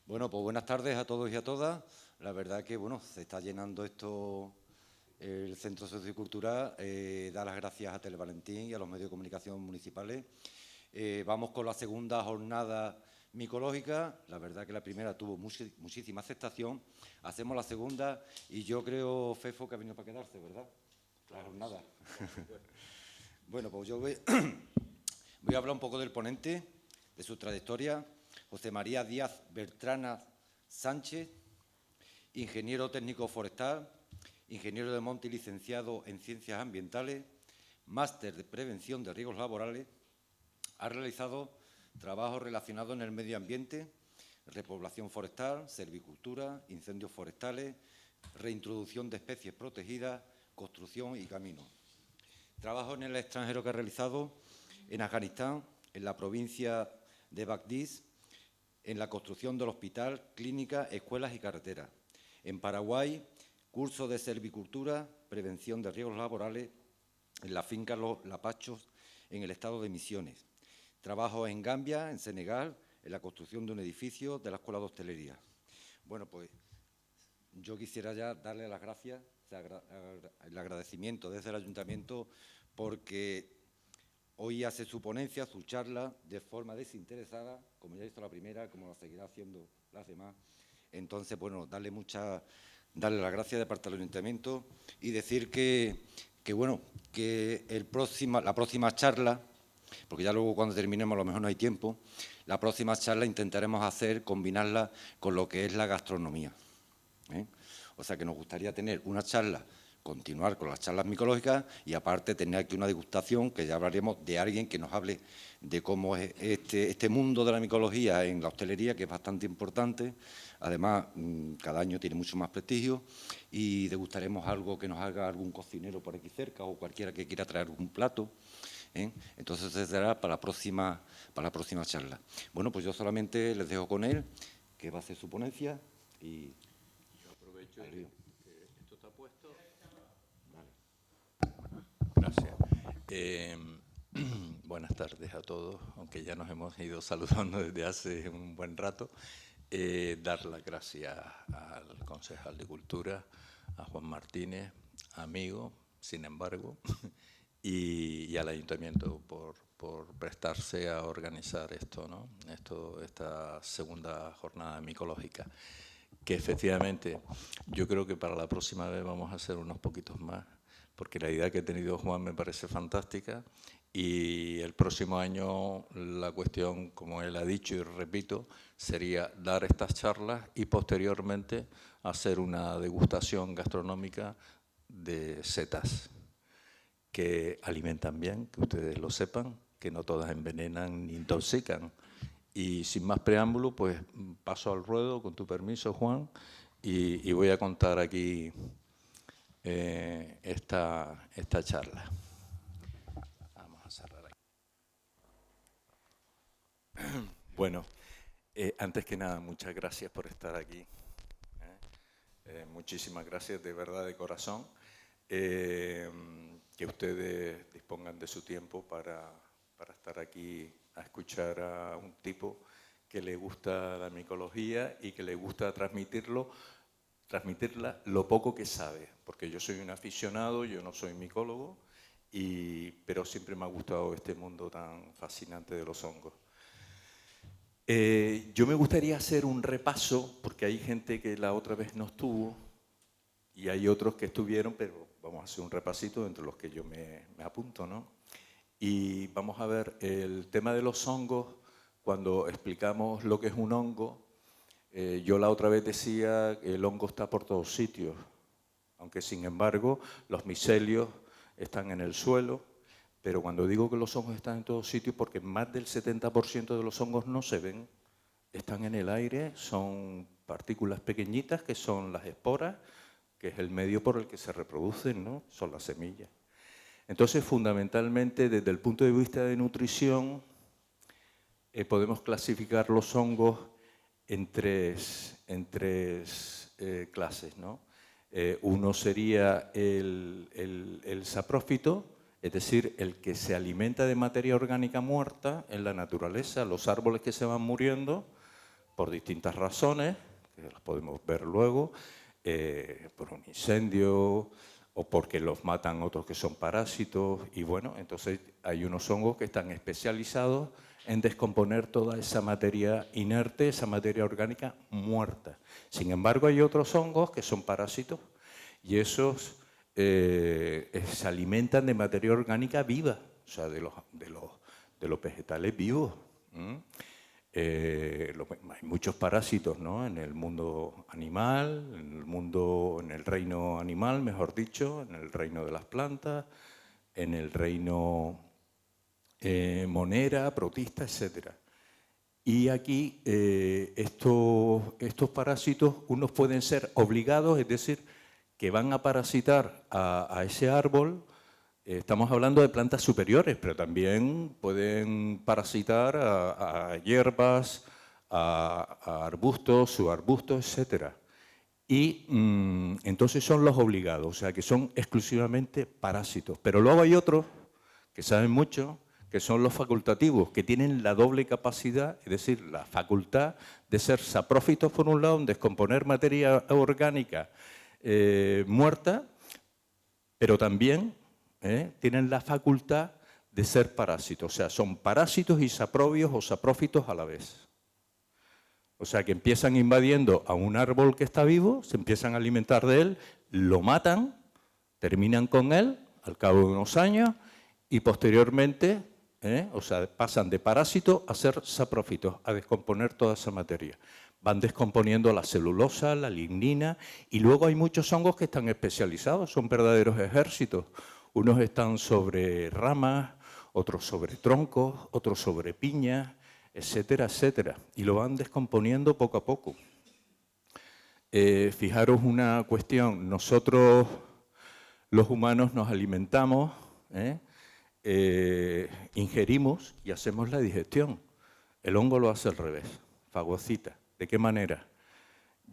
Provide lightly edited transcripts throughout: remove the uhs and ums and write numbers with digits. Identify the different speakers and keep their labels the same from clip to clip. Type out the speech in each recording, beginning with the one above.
Speaker 1: Bueno, pues buenas tardes a todos y a todas. La verdad que, bueno, se está llenando esto, el Centro Sociocultural. Da las gracias a Televalentín y a los medios de comunicación municipales. Vamos con la segunda jornada micológica. La verdad que la primera tuvo muchísima aceptación. Hacemos la segunda y yo creo, Fefo, que ha venido para quedarse, ¿verdad? La jornada. Bueno, pues yo voy a hablar un poco del ponente, de su trayectoria. José María Díaz Bertrana Sánchez, ingeniero técnico forestal, ingeniero de monte y licenciado en Ciencias Ambientales, máster de Prevención de Riesgos Laborales. Ha realizado trabajos relacionados en el medio ambiente, repoblación forestal, silvicultura, incendios forestales, reintroducción de especies protegidas, construcción y caminos. Trabajo en el extranjero que ha realizado en Afganistán, en la provincia de Bagdís, en la construcción del hospital, clínicas, escuelas y carreteras. En Paraguay, curso de silvicultura, prevención de riesgos laborales, en la finca Los Lapachos, en el estado de Misiones. Trabajo en Gambia, en Senegal, en la construcción de un edificio de la Escuela de Hostelería. Bueno, pues yo quisiera ya darle las gracias, el agradecimiento desde el Ayuntamiento, porque hoy hace su ponencia, su charla, de forma desinteresada, como ya hizo la primera, como la seguirá haciendo las demás. Entonces, bueno, darle las gracias de parte del Ayuntamiento y decir que la próxima charla, porque ya luego cuando terminemos a lo mejor no hay tiempo, la próxima charla intentaremos combinarla con lo que es la gastronomía. O sea que nos gustaría tener una charla, continuar con las charlas micológicas y aparte tener aquí una degustación, que ya hablaremos de alguien que nos hable de cómo es este mundo de la micología en la hostelería, que es bastante importante. Además, cada año tiene mucho más prestigio y degustaremos algo que nos haga algún cocinero por aquí cerca o cualquiera que quiera traer un plato. Entonces, se será para la próxima charla. Bueno, pues yo solamente les dejo con él, que va a hacer su ponencia y...
Speaker 2: Aprovecho que esto está puesto. Gracias. Buenas tardes a todos, aunque ya nos hemos ido saludando desde hace un buen rato. Dar las gracias al concejal de Cultura, a Juan Martínez, amigo, sin embargo, y al Ayuntamiento por prestarse a organizar esto, ¿no? Esta segunda jornada micológica, que efectivamente yo creo que para la próxima vez vamos a hacer unos poquitos más, porque la idea que ha tenido Juan me parece fantástica y el próximo año la cuestión, como él ha dicho y repito, sería dar estas charlas y posteriormente hacer una degustación gastronómica de setas que alimentan bien, que ustedes lo sepan, que no todas envenenan ni intoxican. Y sin más preámbulo, pues paso al ruedo, con tu permiso, Juan, y voy a contar aquí esta charla. Vamos a cerrar aquí. Bueno, antes que nada, muchas gracias por estar aquí. Muchísimas gracias, de verdad, de corazón. Que ustedes dispongan de su tiempo para estar aquí a escuchar a un tipo que le gusta la micología y que le gusta transmitirla lo poco que sabe, porque yo soy un aficionado, yo no soy micólogo, pero siempre me ha gustado este mundo tan fascinante de los hongos. Yo me gustaría hacer un repaso, porque hay gente que la otra vez no estuvo y hay otros que estuvieron, pero vamos a hacer un repasito entre los que yo me apunto, ¿no? Y vamos a ver el tema de los hongos. Cuando explicamos lo que es un hongo, yo la otra vez decía que el hongo está por todos sitios, aunque sin embargo los micelios están en el suelo, pero cuando digo que los hongos están en todos sitios, porque más del 70% de los hongos no se ven, están en el aire, son partículas pequeñitas que son las esporas, que es el medio por el que se reproducen, ¿no? Son las semillas. Entonces, fundamentalmente, desde el punto de vista de nutrición, podemos clasificar los hongos en tres clases, ¿no? Uno sería el saprófito, es decir, el que se alimenta de materia orgánica muerta en la naturaleza, los árboles que se van muriendo, por distintas razones, que las podemos ver luego, por un incendio o porque los matan otros que son parásitos. Y bueno, entonces hay unos hongos que están especializados en descomponer toda esa materia inerte, esa materia orgánica muerta. Sin embargo, hay otros hongos que son parásitos y esos se alimentan de materia orgánica viva, o sea, de los vegetales vivos. Hay muchos parásitos, ¿no?, en el mundo animal, en el reino animal, mejor dicho, en el reino de las plantas, en el reino monera, protista, etc. Y aquí estos parásitos, unos pueden ser obligados, es decir, que van a parasitar a ese árbol. Estamos hablando de plantas superiores, pero también pueden parasitar a hierbas, a arbustos, subarbustos, etc. Y entonces son los obligados, o sea que son exclusivamente parásitos. Pero luego hay otros que saben mucho, que son los facultativos, que tienen la doble capacidad, es decir, la facultad de ser saprófitos por un lado, en descomponer materia orgánica muerta, pero también tienen la facultad de ser parásitos, o sea, son parásitos y saprobios o saprófitos a la vez. O sea, que empiezan invadiendo a un árbol que está vivo, se empiezan a alimentar de él, lo matan, terminan con él al cabo de unos años y posteriormente, o sea, pasan de parásitos a ser saprófitos, a descomponer toda esa materia. Van descomponiendo la celulosa, la lignina, y luego hay muchos hongos que están especializados, son verdaderos ejércitos. Unos están sobre ramas, otros sobre troncos, otros sobre piñas, etcétera, etcétera. Y lo van descomponiendo poco a poco. Fijaros una cuestión, nosotros los humanos nos alimentamos, ingerimos y hacemos la digestión. El hongo lo hace al revés, fagocita. ¿De qué manera?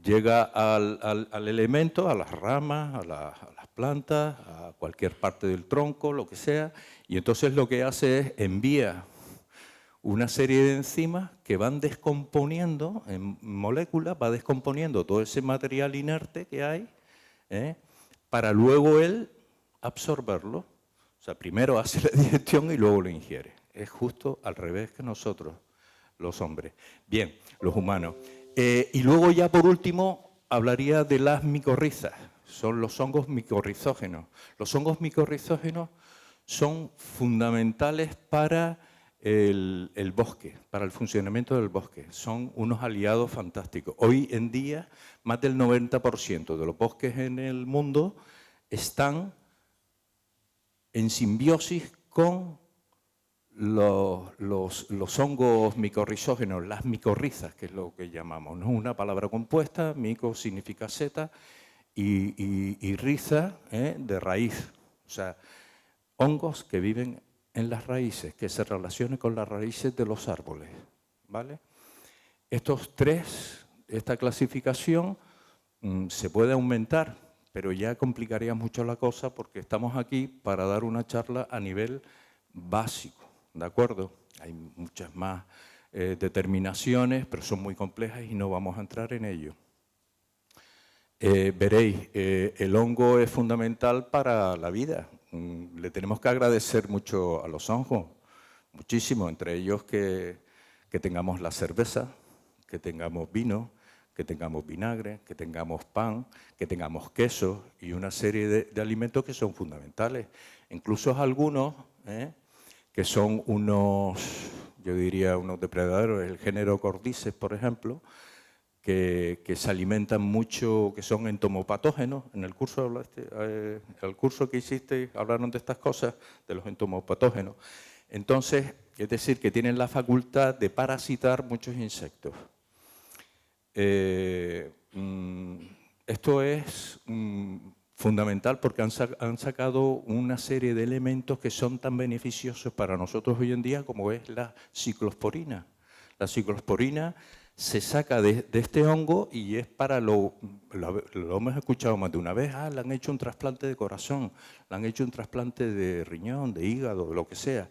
Speaker 2: Llega al elemento, a las ramas, a las plantas, a cualquier parte del tronco, lo que sea, y entonces lo que hace es envía una serie de enzimas que van descomponiendo en moléculas, va descomponiendo todo ese material inerte que hay, para luego él absorberlo. O sea, primero hace la digestión y luego lo ingiere. Es justo al revés que nosotros, los hombres. Bien, los humanos. Y luego ya por último hablaría de las micorrizas. Son los hongos micorrizógenos. Los hongos micorrizógenos son fundamentales para el bosque, para el funcionamiento del bosque. Son unos aliados fantásticos. Hoy en día, más del 90% de los bosques en el mundo están en simbiosis con los hongos micorrizógenos, las micorrizas, que es lo que llamamos, ¿no? Una palabra compuesta, mico significa seta y riza, de raíz. O sea, hongos que viven en las raíces, que se relacionen con las raíces de los árboles, ¿vale? Esta clasificación se puede aumentar, pero ya complicaría mucho la cosa porque estamos aquí para dar una charla a nivel básico, ¿de acuerdo? Hay muchas más determinaciones, pero son muy complejas y no vamos a entrar en ello. Veréis, el hongo es fundamental para la vida. Le tenemos que agradecer mucho a los hongos, muchísimo, entre ellos que tengamos la cerveza, que tengamos vino, que tengamos vinagre, que tengamos pan, que tengamos queso y una serie de alimentos que son fundamentales. Incluso algunos que son unos, yo diría, unos depredadores, el género Cordyceps, por ejemplo, que se alimentan mucho, que son entomopatógenos. En el curso que hiciste hablaron de estas cosas, de los entomopatógenos. Entonces, es decir, que tienen la facultad de parasitar muchos insectos. Esto es fundamental porque han sacado una serie de elementos que son tan beneficiosos para nosotros hoy en día como es la ciclosporina. La ciclosporina se saca de este hongo y es para lo hemos escuchado más de una vez, le han hecho un trasplante de corazón, le han hecho un trasplante de riñón, de hígado, lo que sea.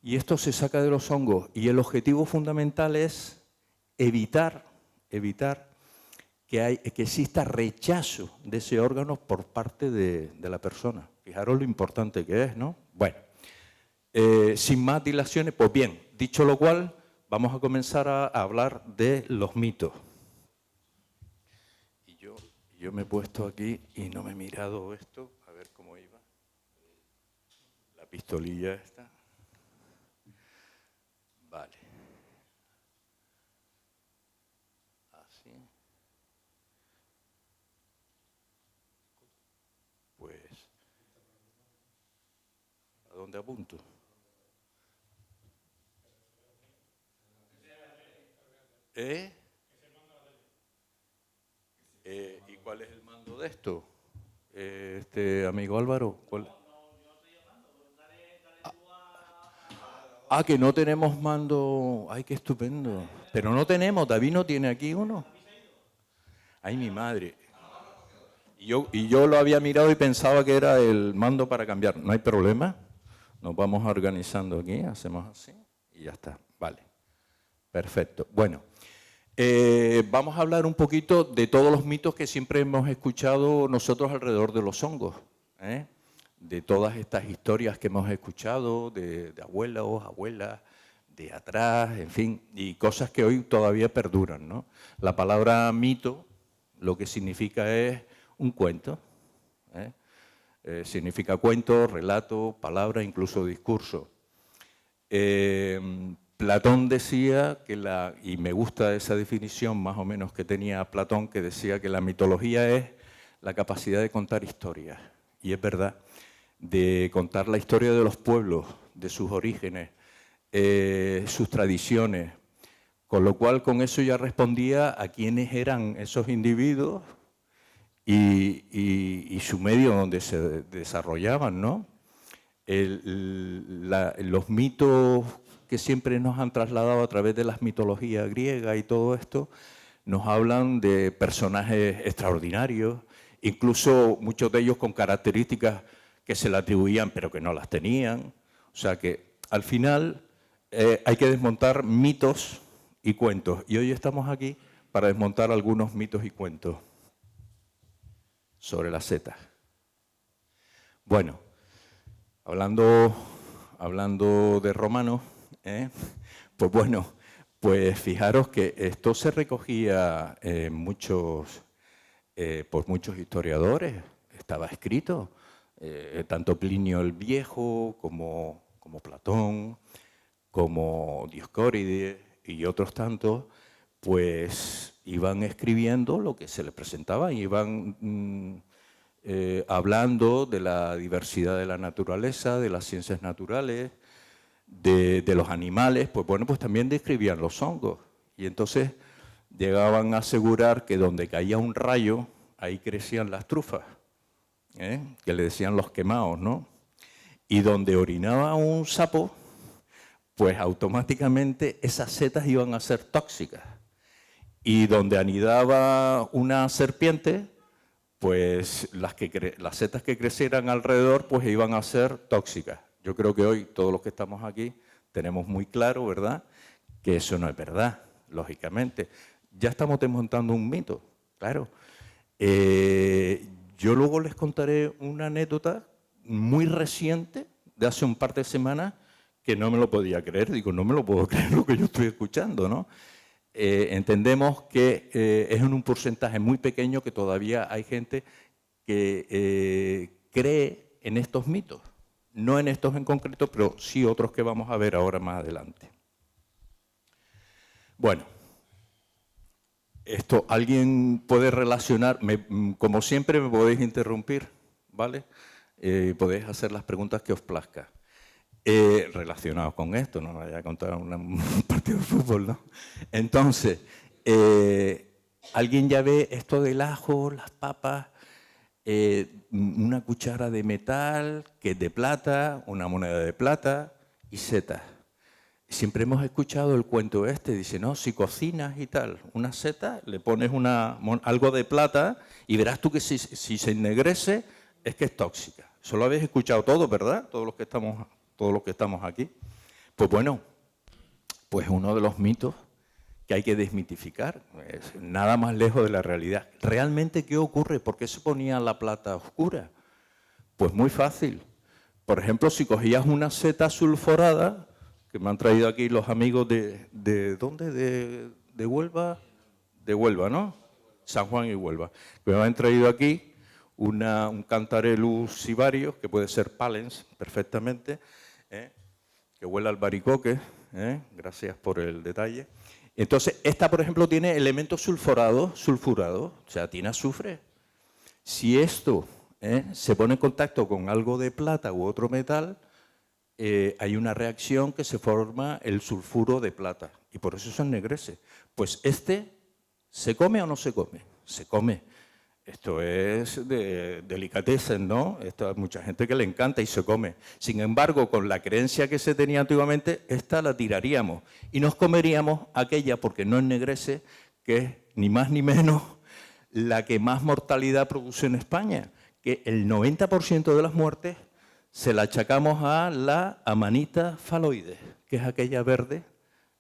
Speaker 2: Y esto se saca de los hongos y el objetivo fundamental es evitar que exista rechazo de ese órgano por parte de la persona. Fijaros lo importante que es, ¿no? Bueno, sin más dilaciones, pues bien, dicho lo cual, vamos a comenzar a hablar de los mitos. Y yo me he puesto aquí y no me he mirado esto, a ver cómo iba. La pistolilla esta. Vale. Así. Pues, ¿a dónde apunto? ¿Y cuál es el mando de esto? Amigo Álvaro, ¿cuál? Que no tenemos mando. Ay, qué estupendo. Pero no tenemos, David no tiene aquí uno. Ay, mi madre. Y yo lo había mirado y pensaba que era el mando para cambiar. No hay problema. Nos vamos organizando aquí, hacemos así y ya está. Vale. Perfecto. Bueno, vamos a hablar un poquito de todos los mitos que siempre hemos escuchado nosotros alrededor de los hongos, ¿eh? De todas estas historias que hemos escuchado, de abuelos, abuelas, de atrás, en fin, y cosas que hoy todavía perduran, ¿no? La palabra mito lo que significa es un cuento, ¿eh? Significa cuento, relato, palabra, incluso discurso. Platón decía y me gusta esa definición más o menos que tenía Platón, que decía que la mitología es la capacidad de contar historias. Y es verdad, de contar la historia de los pueblos, de sus orígenes, sus tradiciones. Con lo cual, con eso ya respondía a quiénes eran esos individuos y su medio donde se desarrollaban, ¿no? Los mitos que siempre nos han trasladado a través de las mitologías griegas y todo esto, nos hablan de personajes extraordinarios, incluso muchos de ellos con características que se le atribuían pero que no las tenían. O sea que al final hay que desmontar mitos y cuentos. Y hoy estamos aquí para desmontar algunos mitos y cuentos sobre las setas. Bueno, hablando de romanos, pues bueno, pues fijaros que esto se recogía por muchos historiadores, estaba escrito, tanto Plinio el Viejo como Platón, como Dioscórides y otros tantos, pues iban escribiendo lo que se les presentaba y iban hablando de la diversidad de la naturaleza, de las ciencias naturales, de los animales, pues bueno, pues también describían los hongos. Y entonces llegaban a asegurar que donde caía un rayo, ahí crecían las trufas, que le decían los quemados, ¿no? Y donde orinaba un sapo, pues automáticamente esas setas iban a ser tóxicas. Y donde anidaba una serpiente, pues las setas que crecieran alrededor pues iban a ser tóxicas. Yo creo que hoy todos los que estamos aquí tenemos muy claro, ¿verdad?, que eso no es verdad, lógicamente. Ya estamos desmontando un mito, claro. Yo luego les contaré una anécdota muy reciente, de hace un par de semanas, que no me lo podía creer. Digo, no me lo puedo creer lo que yo estoy escuchando, ¿no? Entendemos que es en un porcentaje muy pequeño que todavía hay gente que cree en estos mitos. No en estos en concreto, pero sí otros que vamos a ver ahora más adelante. Bueno, esto alguien puede relacionar, como siempre me podéis interrumpir, ¿vale? Podéis hacer las preguntas que os plazca. Relacionados con esto, no me vaya a contar un partido de fútbol, ¿no? Entonces, ¿alguien ya ve esto del ajo, las papas? Una cuchara de metal que es de plata, una moneda de plata y setas. Siempre hemos escuchado el cuento dice, no, si cocinas y tal, una seta, le pones algo de plata y verás tú que si se ennegrece es que es tóxica. Eso lo habéis escuchado todos, ¿verdad? Todos los que estamos aquí. Pues bueno, pues uno de los mitos que hay que desmitificar. Es nada más lejos de la realidad. ¿Realmente qué ocurre? ¿Por qué se ponía la plata oscura? Pues muy fácil. Por ejemplo, si cogías una seta sulforada, que me han traído aquí los amigos ¿de dónde? ¿De Huelva? De Huelva, ¿no? San Juan y Huelva. Me han traído aquí un Cantarellus cibarius, que puede ser Palens perfectamente, que huele al baricoque, gracias por el detalle. Entonces, esta, por ejemplo, tiene elementos sulfurados, o sea, tiene azufre. Si esto se pone en contacto con algo de plata u otro metal, hay una reacción que se forma el sulfuro de plata, y por eso se ennegrece. Pues ¿se come o no se come? Se come. Esto es de delicatessen, ¿no? Esto hay mucha gente que le encanta y se come. Sin embargo, con la creencia que se tenía antiguamente, esta la tiraríamos y nos comeríamos aquella, porque no ennegrece, que es ni más ni menos la que más mortalidad produce en España, que el 90% de las muertes se la achacamos a la amanita faloides, que es aquella verde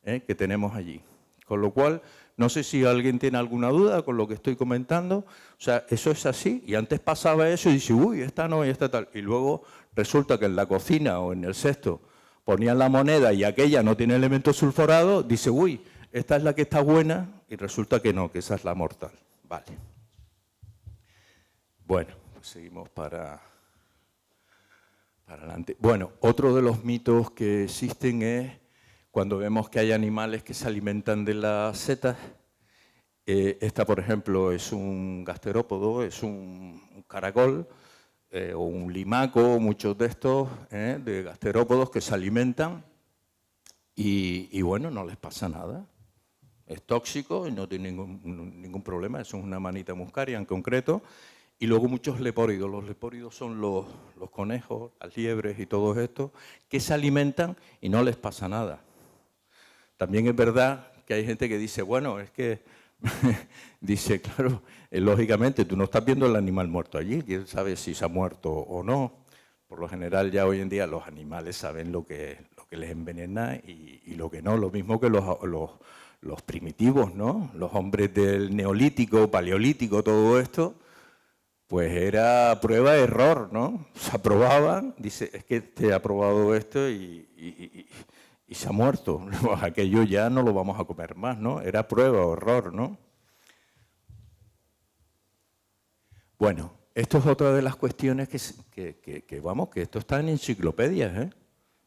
Speaker 2: que tenemos allí. Con lo cual, no sé si alguien tiene alguna duda con lo que estoy comentando. O sea, eso es así. Y antes pasaba eso y dice, uy, esta no y esta tal. Y luego resulta que en la cocina o en el cesto ponían la moneda y aquella no tiene elementos sulfurados. Dice, uy, esta es la que está buena, y resulta que no, que esa es la mortal. Vale. Bueno, pues seguimos para adelante. Bueno, otro de los mitos que existen es cuando vemos que hay animales que se alimentan de las setas. Esta, por ejemplo, es un gasterópodo, es un caracol o un limaco, muchos de estos, de gasterópodos que se alimentan y bueno, no les pasa nada. Es tóxico y no tiene ningún problema, eso es una manita muscaria en concreto. Y luego muchos lepóridos. Los lepóridos son los conejos, las liebres y todos estos que se alimentan y no les pasa nada. También es verdad que hay gente que dice, bueno, es que, dice, claro, lógicamente tú no estás viendo el animal muerto allí, quién sabe si se ha muerto o no. Por lo general ya hoy en día los animales saben lo que les envenena y lo que no, lo mismo que los primitivos, ¿no? Los hombres del neolítico, paleolítico, todo esto, pues era prueba-error, ¿no? Se aprobaban, dice, es que te ha probado esto y se ha muerto. Aquello ya no lo vamos a comer más, ¿no? Era prueba o error, ¿no? Bueno, esto es otra de las cuestiones que esto está en enciclopedias, ¿eh?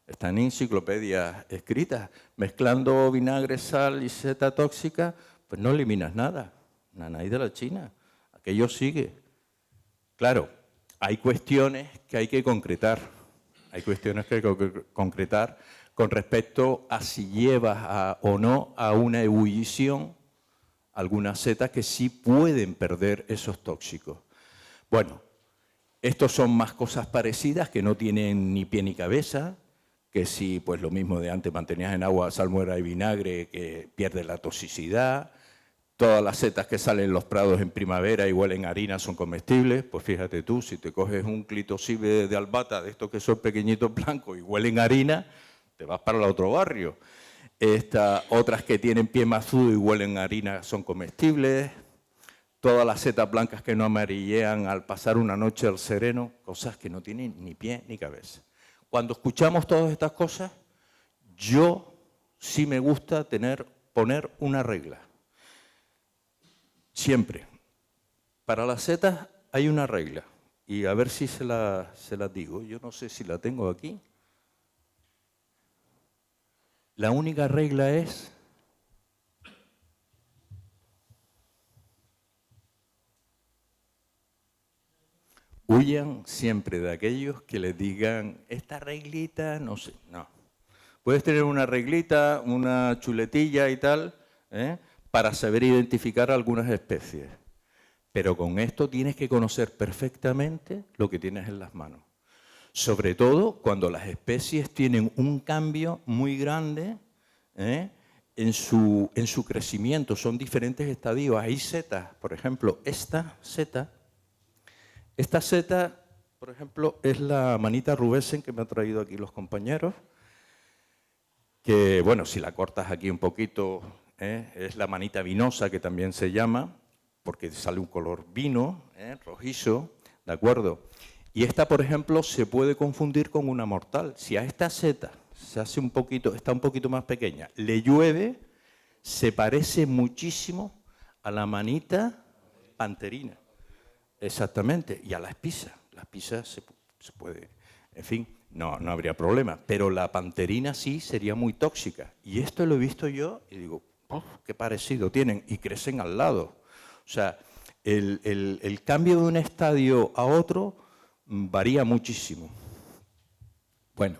Speaker 2: Está en enciclopedias escritas. Mezclando vinagre, sal y seta tóxica, pues no eliminas nada. Nanay de la China. Aquello sigue. Claro, hay cuestiones que hay que concretar. Hay cuestiones que hay que concretar con respecto a si llevas o no a una ebullición algunas setas que sí pueden perder esos tóxicos. Bueno, estos son más cosas parecidas que no tienen ni pie ni cabeza, que si, pues lo mismo de antes, mantenías en agua salmuera y vinagre, que pierde la toxicidad. Todas las setas que salen en los prados en primavera y huelen a harina son comestibles. Pues fíjate tú, si te coges un clitosibe de albata, de estos que son pequeñitos blancos y huelen a harina, te vas para el otro barrio. Otras que tienen pie mazudo y huelen a harina son comestibles. Todas las setas blancas que no amarillean al pasar una noche al sereno, cosas que no tienen ni pie ni cabeza. Cuando escuchamos todas estas cosas, yo sí me gusta poner una regla. Siempre. Para las setas hay una regla. Y a ver si se la digo. Yo no sé si la tengo aquí. La única regla es huyan siempre de aquellos que les digan, esta reglita, no sé, no. Puedes tener una reglita, una chuletilla y tal, para saber identificar algunas especies. Pero con esto tienes que conocer perfectamente lo que tienes en las manos. Sobre todo cuando las especies tienen un cambio muy grande en su crecimiento, son diferentes estadios. Hay setas, por ejemplo, esta seta, por ejemplo, es la manita rubesen que me han traído aquí los compañeros, que, bueno, si la cortas aquí un poquito Es la manita vinosa, que también se llama, porque sale un color vino, rojizo, ¿de acuerdo? Y esta, por ejemplo, se puede confundir con una mortal. Si a esta seta se hace un poquito, está un poquito más pequeña, le llueve, se parece muchísimo a la manita panterina. Exactamente, y a la espisa. La espisa se puede, en fin, no habría problema. Pero la panterina sí sería muy tóxica. Y esto lo he visto yo y digo, ¡oh, qué parecido tienen! Y crecen al lado. O sea, el cambio de un estadio a otro varía muchísimo. Bueno,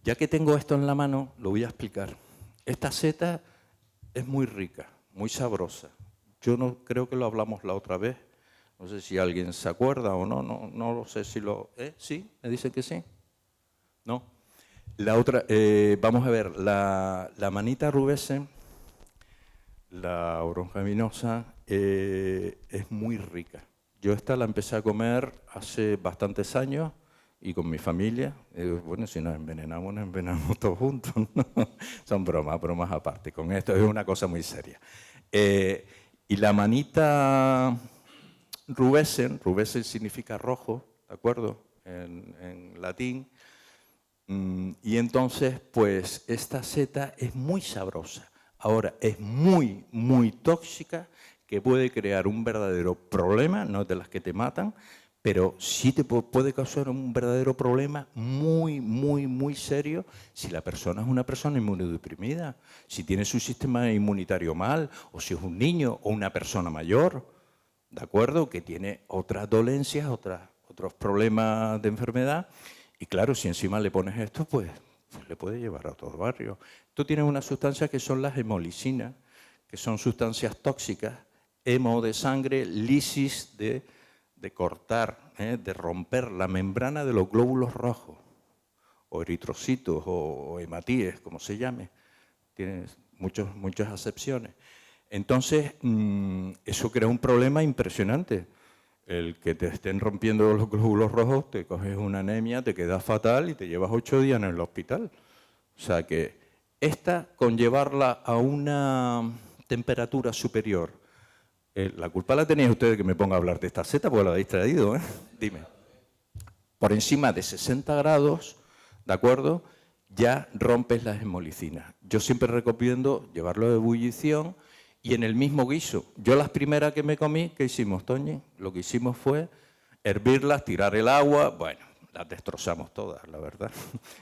Speaker 2: ya que tengo esto en la mano, lo voy a explicar. Esta seta es muy rica, muy sabrosa. Yo no creo que lo hablamos la otra vez. No sé si alguien se acuerda o no. No lo sé si lo... ¿Sí? ¿Me dicen que sí? ¿No? La otra, vamos a ver, la manita rubese, la oronja vinosa, es muy rica. Yo esta la empecé a comer hace bastantes años y con mi familia. Bueno, si nos envenenamos todos juntos, ¿no? Son bromas aparte. Con esto es una cosa muy seria. Y la manita rubesen significa rojo, ¿de acuerdo? En latín. Y entonces, pues, esta seta es muy sabrosa. Ahora, es muy, muy tóxica, que puede crear un verdadero problema, no de las que te matan, pero sí te puede causar un verdadero problema muy, muy, muy serio si la persona es una persona inmunodeprimida, si tiene su sistema inmunitario mal, o si es un niño o una persona mayor, ¿de acuerdo? Que tiene otras dolencias, otros problemas de enfermedad. Y claro, si encima le pones esto, pues le puede llevar a todo barrio. Tú tienes unas sustancias que son las hemolisinas, que son sustancias tóxicas, hemo de sangre, lisis de cortar, de romper la membrana de los glóbulos rojos, o eritrocitos, o hematíes, como se llame. Tiene muchas acepciones. Entonces, eso crea un problema impresionante. El que te estén rompiendo los glóbulos rojos, te coges una anemia, te quedas fatal y te llevas 8 días en el hospital. O sea que esta, con llevarla a una temperatura superior, la culpa la tenéis ustedes que me ponga a hablar de esta seta, porque la habéis traído, ¿eh? Dime. Por encima de 60 grados, ¿de acuerdo?, ya rompes las hemolicinas. Yo siempre recomiendo llevarlo de ebullición y en el mismo guiso. Yo las primeras que me comí, ¿qué hicimos, Toñi? Lo que hicimos fue hervirlas, tirar el agua, bueno, las destrozamos todas, la verdad,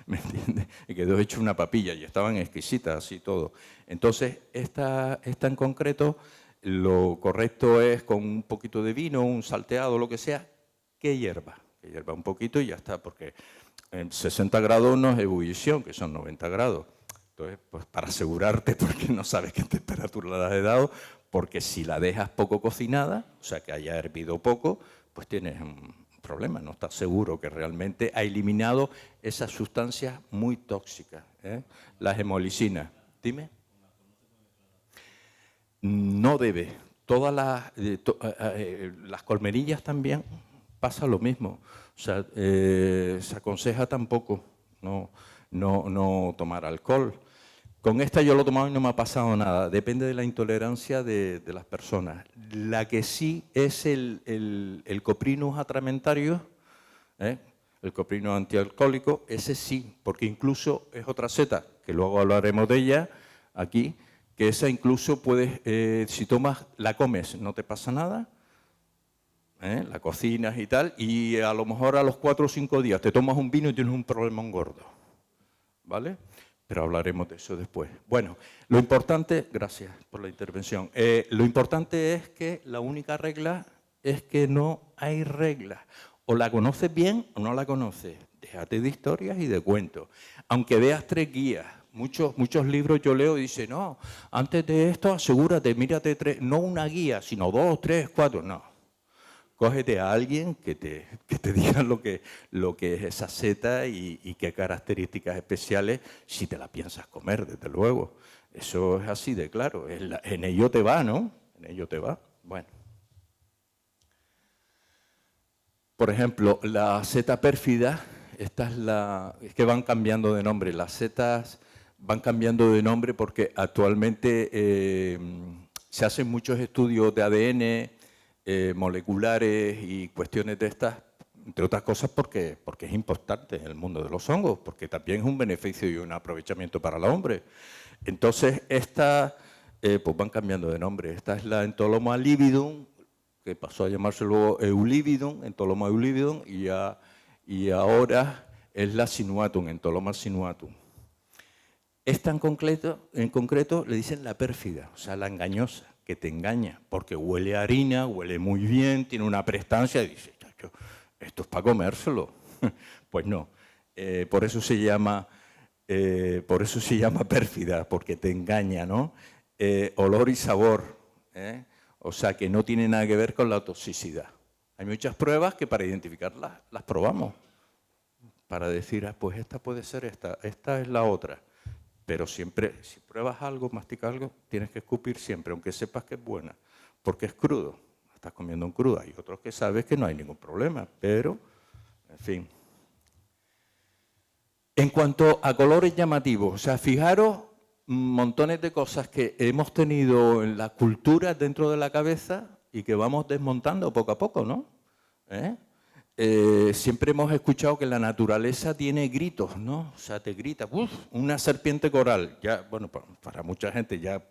Speaker 2: ¿me entiendes? Y quedó hecho una papilla y estaban exquisitas, así todo. Entonces, esta en concreto, lo correcto es con un poquito de vino, un salteado, lo que sea, que hierva un poquito y ya está, porque en 60 grados no es ebullición, que son 90 grados. Entonces, pues para asegurarte, porque no sabes qué temperatura la has dado, porque si la dejas poco cocinada, o sea, que haya hervido poco, pues tienes un problema, no estás seguro que realmente ha eliminado esas sustancias muy tóxicas, las hemolicinas. Dime. No debe. Todas las colmenillas también pasa lo mismo. O sea, se aconseja tampoco no tomar alcohol. Con esta yo lo he tomado y no me ha pasado nada. Depende de la intolerancia de las personas. La que sí es el Coprinus atramentarius, el Coprinus antialcohólico, ese sí, porque incluso es otra seta, que luego hablaremos de ella aquí, que esa incluso puedes, si tomas, la comes, no te pasa nada, la cocinas y tal, y a lo mejor a los 4 o 5 días te tomas un vino y tienes un problema gordo, ¿vale? Pero hablaremos de eso después. Bueno, lo importante, gracias por la intervención, lo importante es que la única regla es que no hay reglas. O la conoces bien o no la conoces. Déjate de historias y de cuentos. Aunque veas 3 guías, muchos libros yo leo y dice, no, antes de esto asegúrate, mírate 3, no una guía, sino 2, 3, 4, no. Cógete a alguien que te diga lo que es esa seta y qué características especiales, si te la piensas comer, desde luego. Eso es así de claro. En ello te va, ¿no? En ello te va. Bueno. Por ejemplo, la seta pérfida, esta es que van cambiando de nombre. Las setas van cambiando de nombre porque actualmente se hacen muchos estudios de ADN, moleculares y cuestiones de estas, entre otras cosas porque es importante en el mundo de los hongos, porque también es un beneficio y un aprovechamiento para el hombre. Entonces, estas pues van cambiando de nombre. Esta es la Entoloma lividum, que pasó a llamarse luego Eulividum, Entoloma Eulividum, y ahora es la Sinuatum, Entoloma sinuatum. Esta en concreto le dicen la pérfida, o sea, la engañosa, que te engaña, porque huele a harina, huele muy bien, tiene una prestancia, y dice, esto es para comérselo. Pues no, por eso se llama pérfida, porque te engaña, ¿no? Olor y sabor, o sea, que no tiene nada que ver con la toxicidad. Hay muchas pruebas que para identificarlas las probamos, para decir, pues esta puede ser esta es la otra. Pero siempre, si pruebas algo, masticas algo, tienes que escupir siempre, aunque sepas que es buena, porque es crudo. Estás comiendo en cruda. Hay otros que sabes que no hay ningún problema, pero, en fin. En cuanto a colores llamativos, o sea, fijaros montones de cosas que hemos tenido en la cultura dentro de la cabeza y que vamos desmontando poco a poco, ¿no? Siempre hemos escuchado que la naturaleza tiene gritos, ¿no? O sea, te grita, ¡uf! Una serpiente coral. Ya, bueno, para mucha gente ya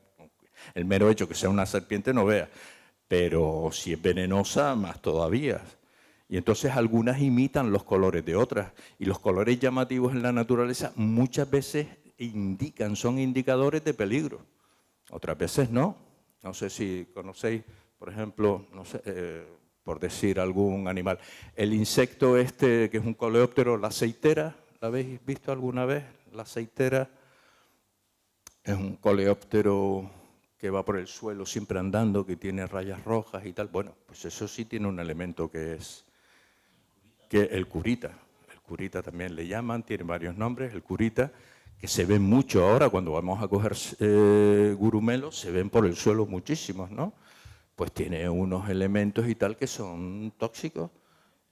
Speaker 2: el mero hecho que sea una serpiente no vea, pero si es venenosa, más todavía. Y entonces algunas imitan los colores de otras. Y los colores llamativos en la naturaleza muchas veces son indicadores de peligro. Otras veces no. No sé si conocéis, por ejemplo, no sé, por decir algún animal. El insecto este, que es un coleóptero, la aceitera, ¿la habéis visto alguna vez? La aceitera es un coleóptero que va por el suelo siempre andando, que tiene rayas rojas y tal. Bueno, pues eso sí tiene un elemento que es el curita. El curita también le llaman, tiene varios nombres, el curita, que se ven mucho ahora cuando vamos a coger gurumelos, se ven por el suelo muchísimos, ¿no? Pues tiene unos elementos y tal que son tóxicos,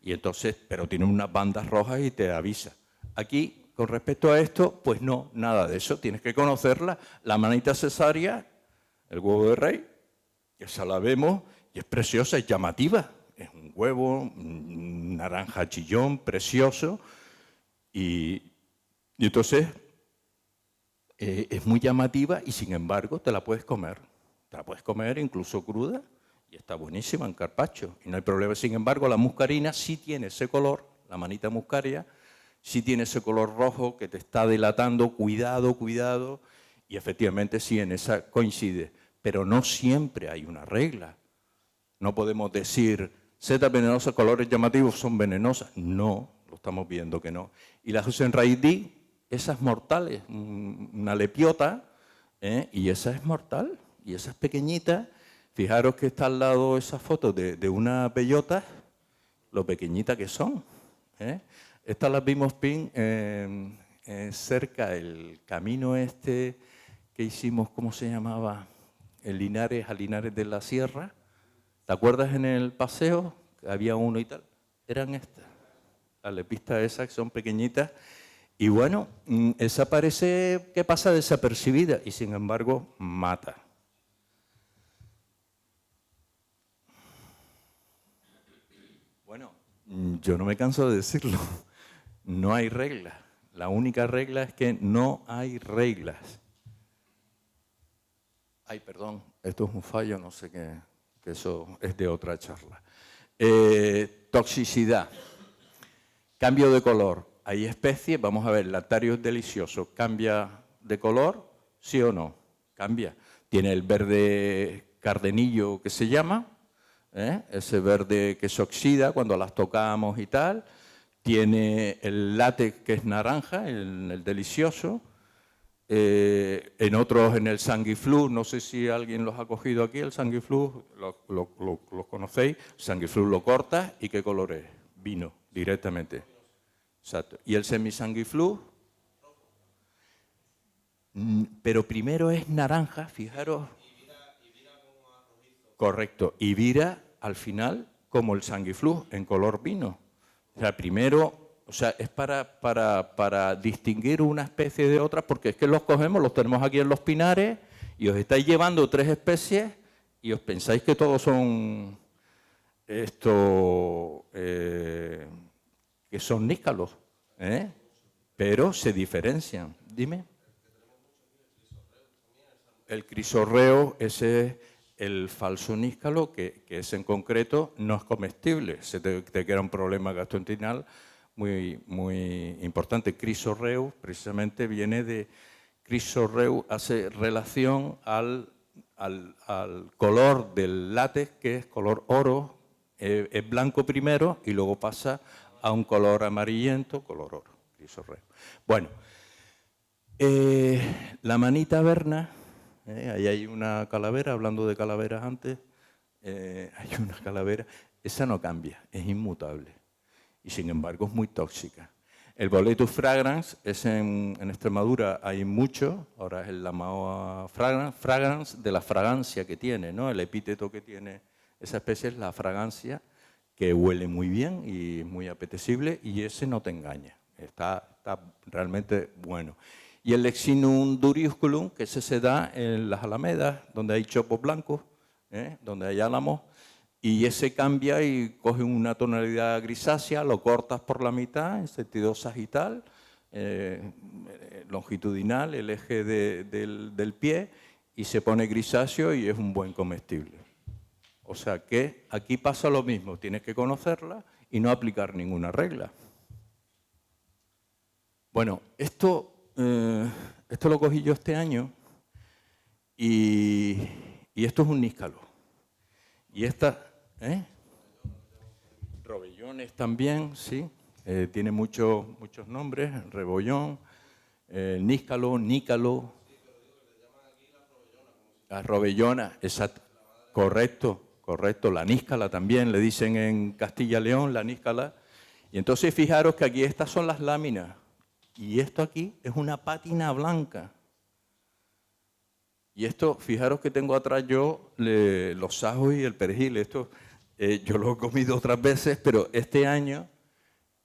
Speaker 2: y entonces, pero tiene unas bandas rojas y te avisa. Aquí, con respecto a esto, pues no, nada de eso, tienes que conocerla. La manita cesárea, el huevo de rey, esa la vemos y es preciosa, es llamativa. Es un huevo, naranja chillón, precioso, y entonces es muy llamativa y sin embargo te la puedes comer. Te la puedes comer incluso cruda y está buenísima en carpaccio y no hay problema. Sin embargo, la muscarina sí tiene ese color, la manita muscaria, sí tiene ese color rojo que te está delatando, cuidado, cuidado, y efectivamente sí, en esa coincide. Pero no siempre hay una regla. No podemos decir, setas venenosas, colores llamativos son venenosas. No, lo estamos viendo que no. Y la Husainraid, esas mortales, una lepiota, y esa es mortal, y esa es pequeñita. Fijaros que está al lado esa foto de una bellota, lo pequeñita que son. Estas las vimos, Pin, cerca del camino este que hicimos, ¿cómo se llamaba? En Linares, a Linares de la Sierra. ¿Te acuerdas en el paseo? Había uno y tal. Eran estas, las lepistas esas que son pequeñitas. Y bueno, esa parece que pasa desapercibida y sin embargo mata. Bueno, yo no me canso de decirlo. No hay reglas. La única regla es que no hay reglas. Ay, perdón, esto es un fallo, no sé qué, que eso es de otra charla. Toxicidad. Cambio de color. Hay especies, vamos a ver, Lactarius delicioso, ¿cambia de color? ¿Sí o no? Cambia. Tiene el verde cardenillo que se llama, ese verde que se oxida cuando las tocamos y tal. Tiene el látex que es naranja, el delicioso. En otros, en el sanguiflux, no sé si alguien los ha cogido aquí, el sanguiflux, lo conocéis. Sanguiflux lo cortas y ¿qué color es? Vino, directamente. Exacto. ¿Y el semisanguiflux? Pero primero es naranja, fijaros. Correcto. Y vira al final como el sanguiflux, en color vino. O sea, primero O sea, es para distinguir una especie de otra, porque es que los cogemos, los tenemos aquí en los pinares y os estáis llevando 3 especies y os pensáis que todos son que son níscalos, ¿eh? Pero se diferencian. Dime. El crisorreo, ese es el falso níscalo, que ese en concreto no es comestible, se te queda un problema gastrointestinal muy, muy importante. Crisorreo precisamente viene de... Crisorreo hace relación al color del látex, que es color oro, es blanco primero y luego pasa a un color amarillento, color oro, crisorreo. Bueno, la manita verna, ahí hay una calavera, hablando de calaveras antes, hay una calavera, esa no cambia, es inmutable y sin embargo es muy tóxica. El Boletus fragrans, en Extremadura hay mucho, ahora es el Lamaoa fragrans de la fragancia que tiene, ¿no? El epíteto que tiene esa especie es la fragancia, que huele muy bien y es muy apetecible, y ese no te engaña, está realmente bueno. Y el Lexinum duriusculum, que ese se da en las alamedas, donde hay chopos blancos, donde hay álamos, y ese cambia y coge una tonalidad grisácea, lo cortas por la mitad en sentido sagital, longitudinal, el eje del pie, y se pone grisáceo y es un buen comestible. O sea que aquí pasa lo mismo, tienes que conocerla y no aplicar ninguna regla. Bueno, esto lo cogí yo este año y esto es un níscalo. Y esta... Robellones también, sí, tiene muchos nombres, rebollón, níscalo, nícalo. La robellona, exacto, correcto, la níscala también, le dicen en Castilla y León, la níscala. Y entonces fijaros que aquí estas son las láminas y esto aquí es una pátina blanca. Y esto, fijaros que tengo atrás yo los ajos y el perejil. Esto yo lo he comido otras veces, pero este año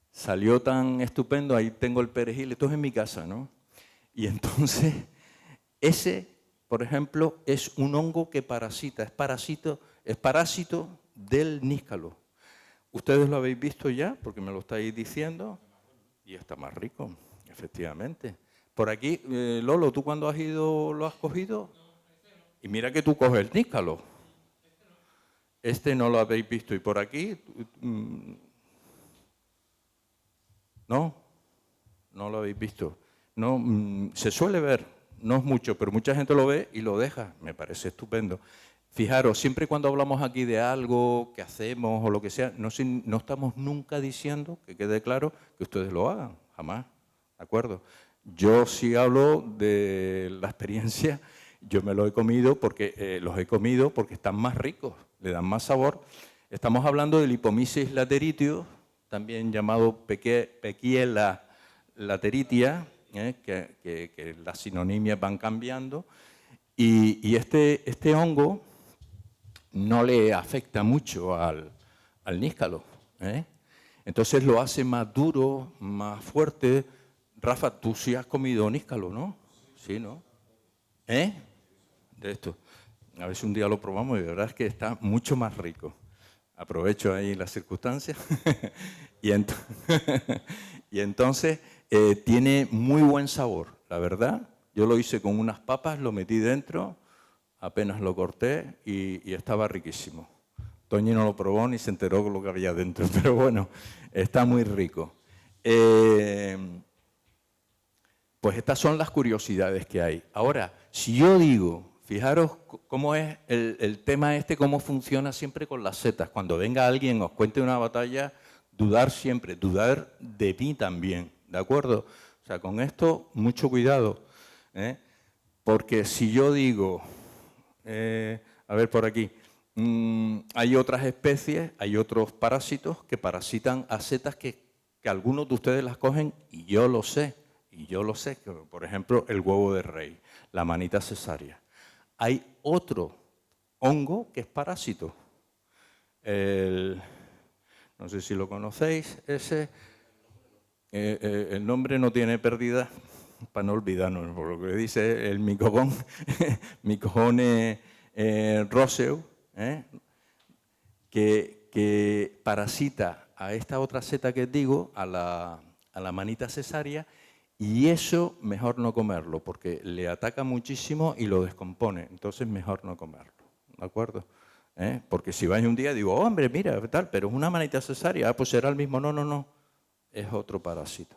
Speaker 2: salió tan estupendo. Ahí tengo el perejil, esto es en mi casa, ¿no? Y entonces, ese, por ejemplo, es un hongo que parasita, es parásito del níscalo. Ustedes lo habéis visto ya, porque me lo estáis diciendo, y está más rico, efectivamente. Por aquí, Lolo, ¿tú cuando has ido lo has cogido? Y mira que tú coges el níscalo. Este no lo habéis visto. Y por aquí, no lo habéis visto. No, se suele ver, no es mucho, pero mucha gente lo ve y lo deja. Me parece estupendo. Fijaros, siempre cuando hablamos aquí de algo que hacemos o lo que sea, no estamos nunca diciendo, que quede claro, que ustedes lo hagan, jamás, ¿de acuerdo? Yo sí hablo de la experiencia. Yo me lo he comido porque los he comido porque están más ricos, le dan más sabor. Estamos hablando del Hypomyces lateritio, también llamado Pechiella lateritia, que las sinonimias van cambiando. Y este hongo no le afecta mucho al níscalo. Entonces lo hace más duro, más fuerte. Rafa, tú sí has comido níscalo, ¿no? Sí, ¿no? De esto. A ver si un día lo probamos y de verdad es que está mucho más rico. Aprovecho ahí las circunstancias. y entonces tiene muy buen sabor, la verdad. Yo lo hice con unas papas, lo metí dentro, apenas lo corté y estaba riquísimo. Toñi no lo probó ni se enteró de lo que había dentro, pero bueno, está muy rico. Pues estas son las curiosidades que hay. Ahora, si yo digo, fijaros cómo es el tema cómo funciona siempre con las setas. Cuando venga alguien, os cuente una batalla, dudar siempre, dudar de mí también, ¿de acuerdo? O sea, con esto, mucho cuidado, porque si yo digo, a ver por aquí, hay otras especies, hay otros parásitos que parasitan a setas que algunos de ustedes las cogen y yo lo sé. Y yo lo sé, que, por ejemplo, el huevo de rey, la manita cesárea. Hay otro hongo que es parásito. No sé si lo conocéis, ese el nombre no tiene pérdida, para no olvidarnos, por lo que dice el micojón, micojone roseu, que parasita a esta otra seta que digo, a la manita cesárea, y eso mejor no comerlo, porque le ataca muchísimo y lo descompone, entonces mejor no comerlo, ¿de acuerdo? Porque si vais un día digo, oh, hombre, mira, tal, pero es una manita cesárea, pues será el mismo, no, no, no, es otro parásito.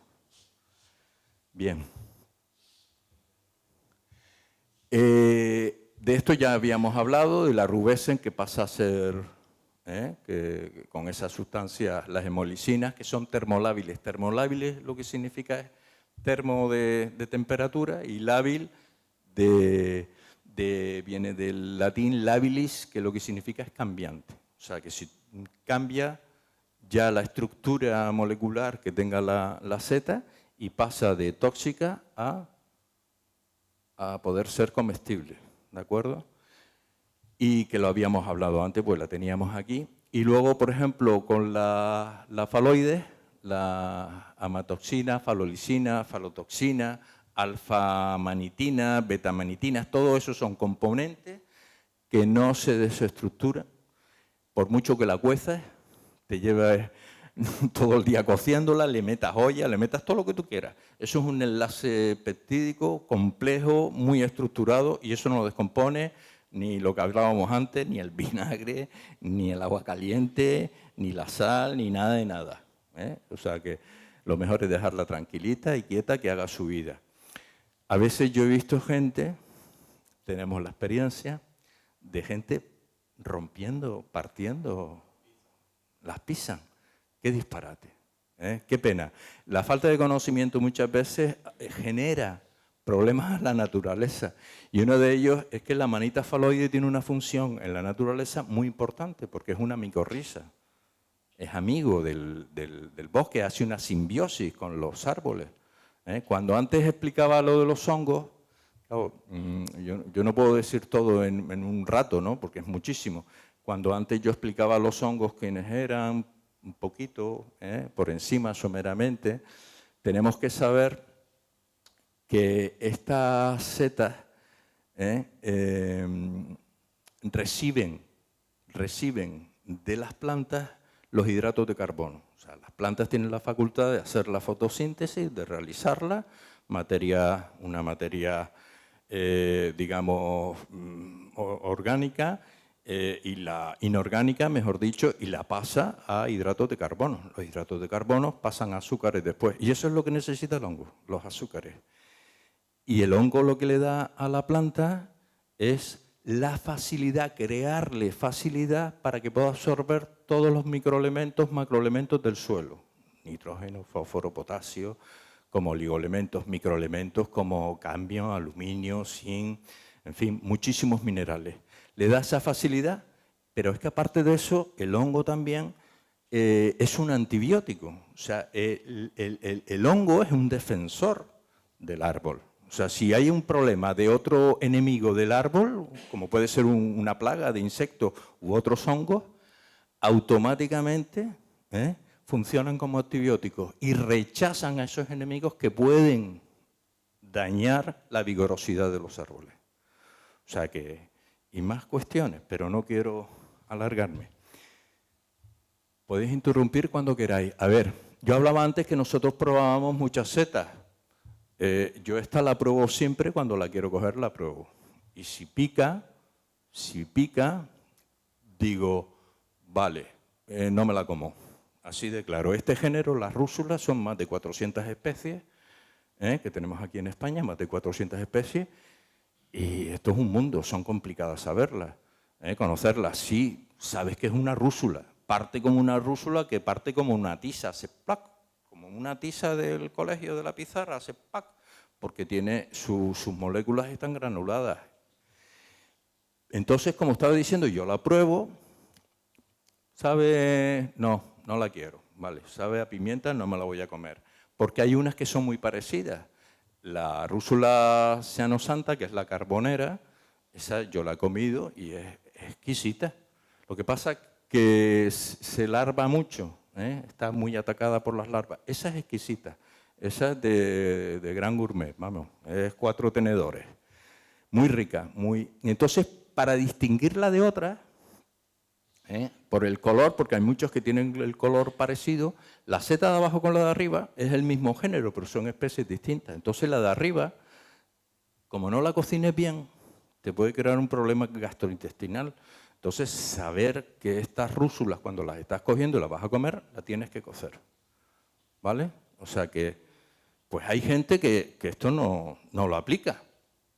Speaker 2: Bien. De esto ya habíamos hablado, de la rubesen, que pasa a ser, que con esas sustancias, las hemolicinas, que son termolábiles. Termolábiles lo que significa es termo de temperatura y lábil viene del latín labilis, que lo que significa es cambiante. O sea, que si cambia ya la estructura molecular que tenga la seta y pasa de tóxica a poder ser comestible, ¿de acuerdo? Y que lo habíamos hablado antes, pues la teníamos aquí. Y luego, por ejemplo, con la faloides, la amatoxina, falolicina, falotoxina, alfa-manitina, beta-manitina, todo eso son componentes que no se desestructuran. Por mucho que la cueces, te lleva todo el día cociéndola, le metas olla, le metas todo lo que tú quieras. Eso es un enlace peptídico complejo, muy estructurado, y eso no lo descompone ni lo que hablábamos antes, ni el vinagre, ni el agua caliente, ni la sal, ni nada de nada. O sea que lo mejor es dejarla tranquilita y quieta, que haga su vida. A veces yo he visto gente, tenemos la experiencia, de gente rompiendo, partiendo las pizzas. Qué disparate, qué pena. La falta de conocimiento muchas veces genera problemas en la naturaleza. Y uno de ellos es que la manita faloide tiene una función en la naturaleza muy importante, porque es una micorriza. Es amigo del bosque, hace una simbiosis con los árboles. Cuando antes explicaba lo de los hongos, claro, yo no puedo decir todo en un rato, ¿no? Porque es muchísimo. Cuando antes yo explicaba los hongos, quiénes eran, un poquito, por encima someramente, tenemos que saber que estas setas reciben de las plantas los hidratos de carbono. O sea, las plantas tienen la facultad de hacer la fotosíntesis, de realizarla, una materia, digamos, orgánica, y la inorgánica, mejor dicho, y la pasa a hidratos de carbono. Los hidratos de carbono pasan a azúcares después. Y eso es lo que necesita el hongo, los azúcares. Y el hongo lo que le da a la planta es la facilidad, crearle facilidad para que pueda absorber todos los microelementos, macroelementos del suelo. Nitrógeno, fósforo, potasio, como oligoelementos, microelementos como cambio, aluminio, zinc, en fin, muchísimos minerales. Le da esa facilidad, pero es que aparte de eso, el hongo también es un antibiótico. O sea, el hongo es un defensor del árbol. O sea, si hay un problema de otro enemigo del árbol, como puede ser una plaga de insectos u otros hongos, automáticamente funcionan como antibióticos y rechazan a esos enemigos que pueden dañar la vigorosidad de los árboles. O sea que... Y más cuestiones, pero no quiero alargarme. Podéis interrumpir cuando queráis. A ver, yo hablaba antes que nosotros probábamos muchas setas. Yo esta la pruebo siempre, cuando la quiero coger la pruebo. Y si pica, digo, vale, no me la como. Así de claro. Este género, las rúsulas, son más de 400 especies, que tenemos aquí en España, más de 400 especies. Y esto es un mundo, son complicadas saberlas, conocerlas. Sí, sabes que es una rúsula, parte como una rúsula que parte como una tiza, hace ¡plac! Como una tiza del colegio de la pizarra, hace ¡pac! Porque tiene sus moléculas están granuladas. Entonces, como estaba diciendo, yo la pruebo, sabe, no la quiero, vale, sabe a pimienta, no me la voy a comer, porque hay unas que son muy parecidas. La rúsula cianosanta, que es la carbonera, esa yo la he comido y es exquisita. Lo que pasa es que se larva mucho, está muy atacada por las larvas. Esa es exquisita, esa es de Gran Gourmet, vamos, es 4 tenedores. Muy rica, muy... Entonces, para distinguirla de otra, por el color, porque hay muchos que tienen el color parecido, la seta de abajo con la de arriba es el mismo género, pero son especies distintas. Entonces, la de arriba, como no la cocines bien, te puede crear un problema gastrointestinal. Entonces, saber que estas rúsulas, cuando las estás cogiendo y las vas a comer, las tienes que cocer. ¿Vale? O sea que, pues hay gente que esto no lo aplica.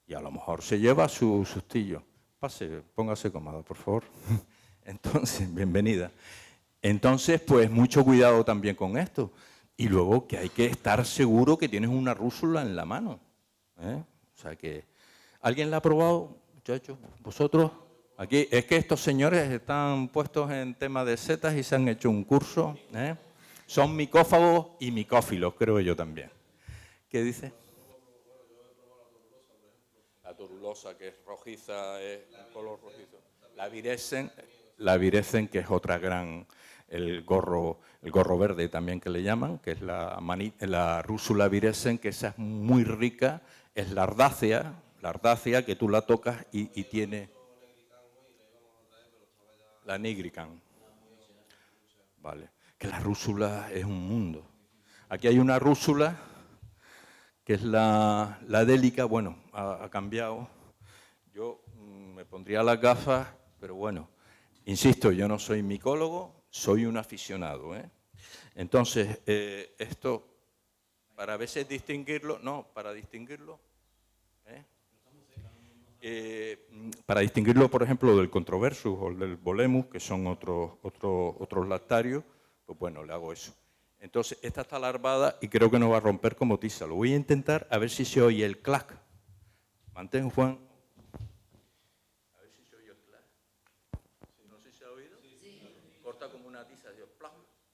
Speaker 2: Y a lo mejor se lleva su sustillo. Pase, póngase cómodo, por favor. Entonces, bienvenida. Entonces, pues mucho cuidado también con esto. Y luego que hay que estar seguro que tienes una rúsula en la mano. O sea que, ¿alguien la ha probado, muchachos? ¿Vosotros? Aquí, es que estos señores están puestos en tema de setas y se han hecho un curso. Son micófagos y micófilos, creo yo también. ¿Qué dice? La torulosa, que es rojiza, es un color rojizo. La virecen, que es otra gran, el gorro verde también que le llaman, que es la rúsula virecen, que esa es muy rica, es la ardácea que tú la tocas y tiene la nigrican. Vale, que la rúsula es un mundo. Aquí hay una rúsula que es la délica, bueno, ha cambiado. Yo me pondría las gafas, pero bueno, insisto, yo no soy micólogo, soy un aficionado. Entonces, esto, para a veces distinguirlo, para distinguirlo, por ejemplo, del controversus o del bolemus, que son otros lactarios, pues bueno, le hago eso. Entonces, esta está larvada y creo que no va a romper como tiza. Lo voy a intentar a ver si se oye el clac. Mantén, Juan. A ver si se oye el clac. ¿No sé si se ha oído? Sí. Corta como una tiza,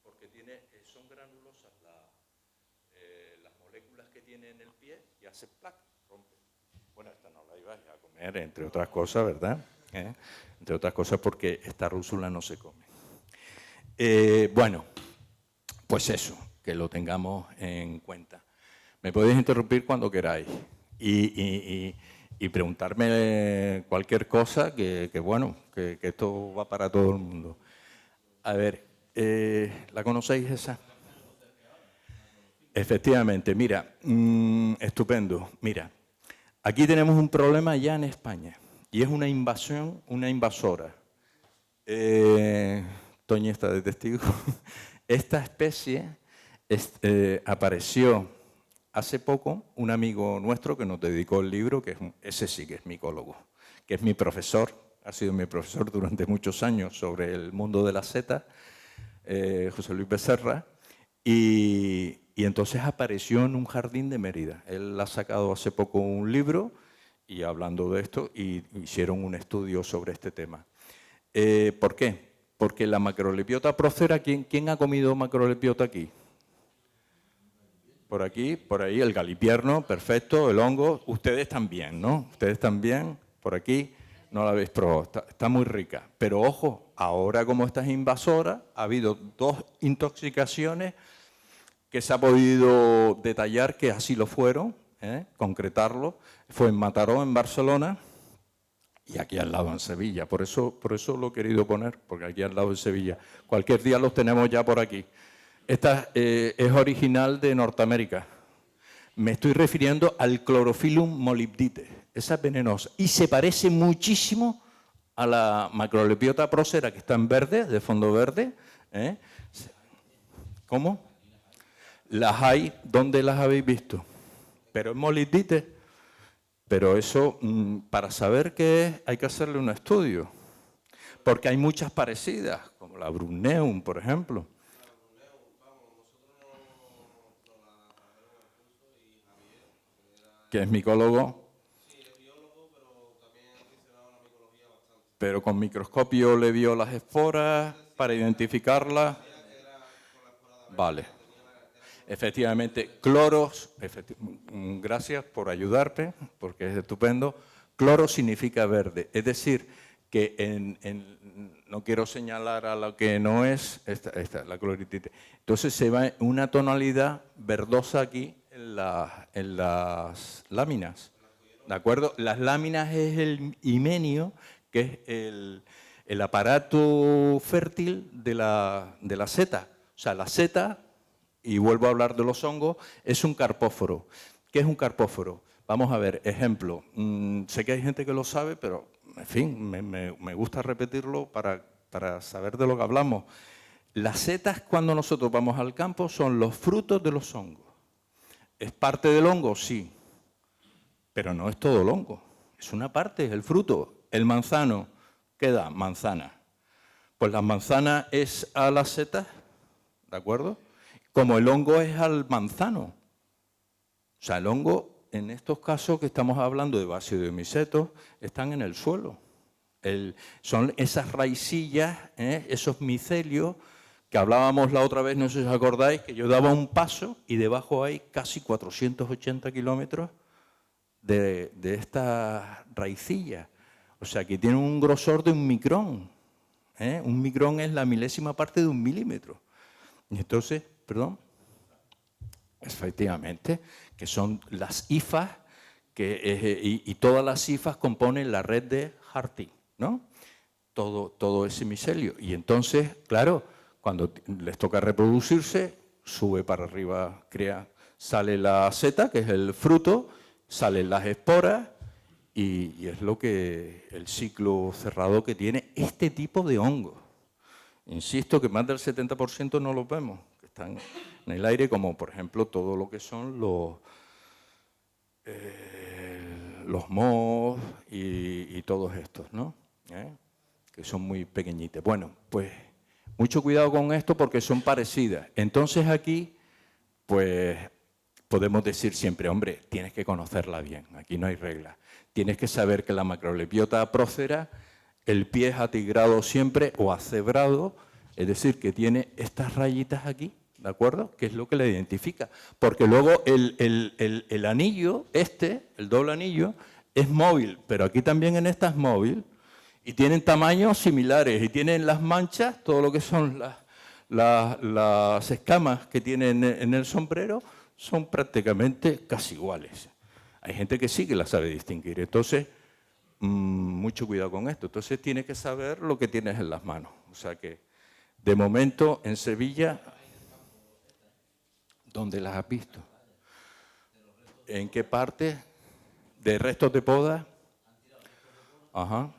Speaker 2: porque son granulosas las moléculas que tiene en el pie y hace plac, rompe. Bueno, esta no la ibas a comer, entre otras cosas, ¿verdad? Entre otras cosas porque esta rúsula no se come. Bueno, pues eso, que lo tengamos en cuenta. Me podéis interrumpir cuando queráis y preguntarme cualquier cosa que esto va para todo el mundo. A ver, ¿la conocéis esa? Efectivamente, mira, estupendo. Mira, aquí tenemos un problema ya en España y es una invasora. Toñi está de testigo. Esta especie apareció hace poco, un amigo nuestro que nos dedicó el libro, ese sí que es micólogo, que es mi profesor, ha sido mi profesor durante muchos años sobre el mundo de la seta, José Luis Becerra, y entonces apareció en un jardín de Mérida. Él ha sacado hace poco un libro y hablando de esto, y hicieron un estudio sobre este tema. ¿Por qué? Porque la Macrolepiota procera, ¿quién ha comido Macrolepiota aquí? Por aquí, por ahí, el galipierno, perfecto, el hongo. Ustedes también, ¿no? Ustedes también, por aquí, no la habéis probado. Está muy rica. Pero ojo, ahora como esta es invasora, ha habido 2 intoxicaciones que se ha podido detallar que así lo fueron, concretarlo. Fue en Mataró, en Barcelona, y aquí al lado en Sevilla. Por eso lo he querido poner, porque aquí al lado en Sevilla. Cualquier día los tenemos ya por aquí. Esta es original de Norteamérica. Me estoy refiriendo al Chlorophyllum molybdite. Esa es venenosa. Y se parece muchísimo a la Macrolepiota procera, que está en verde, de fondo verde. ¿Cómo? Las hay. ¿Dónde las habéis visto? Pero es molybdite. Pero eso, para saber qué es, hay que hacerle un estudio. Porque hay muchas parecidas, como la Brunneum, por ejemplo. Que es micólogo. Sí, es biólogo, pero también aficionado a la micología bastante. Pero con microscopio le vio las esporas para identificarlas. Vale. Efectivamente, cloros, gracias por ayudarte, porque es estupendo. Cloro significa verde, es decir, que no quiero señalar a lo que no es, la cloritite. Entonces se va una tonalidad verdosa aquí en las láminas, ¿de acuerdo? Las láminas es el himenio, que es el aparato fértil de la seta. O sea, la seta, y vuelvo a hablar de los hongos, es un carpóforo. ¿Qué es un carpóforo? Vamos a ver, ejemplo. Sé que hay gente que lo sabe, pero, en fin, me gusta repetirlo para saber de lo que hablamos. Las setas, cuando nosotros vamos al campo, son los frutos de los hongos. ¿Es parte del hongo? Sí, pero no es todo el hongo. Es una parte, es el fruto. El manzano, ¿qué da? Manzana. Pues la manzana es a las setas, ¿de acuerdo? Como el hongo es al manzano. O sea, el hongo, en estos casos que estamos hablando de basidiomycetos, están en el suelo. Son esas raicillas, esos micelios que hablábamos la otra vez, no sé si os acordáis, que yo daba un paso y debajo hay casi 480 kilómetros de estas raicillas. O sea, que tienen un grosor de 1 micrón. Un micrón es la milésima parte de 1 milímetro. Y entonces, perdón, efectivamente, que son las hifas, y todas las hifas componen la red de Harty, ¿no? Todo ese micelio. Y entonces, claro, cuando les toca reproducirse, sube para arriba, sale la seta, que es el fruto, salen las esporas, y es el ciclo cerrado que tiene este tipo de hongo. Insisto que más del 70% no los vemos, que están en el aire, como por ejemplo todo lo que son los mohos y todos estos, ¿no? Que son muy pequeñitos. Bueno, pues mucho cuidado con esto porque son parecidas. Entonces aquí, pues podemos decir siempre, hombre, tienes que conocerla bien, aquí no hay reglas. Tienes que saber que la Macrolepiota prócera, el pie es atigrado siempre o acebrado, es decir, que tiene estas rayitas aquí, ¿de acuerdo? Que es lo que la identifica. Porque luego el anillo, el doble anillo, es móvil, pero aquí también en esta es móvil, y tienen tamaños similares, y tienen las manchas, todo lo que son las escamas que tienen en el sombrero, son prácticamente casi iguales. Hay gente que sí que la sabe distinguir, entonces mucho cuidado con esto. Entonces tienes que saber lo que tienes en las manos. O sea que, de momento, en Sevilla, ¿dónde las has visto? ¿En qué parte? ¿De restos de poda? Ajá.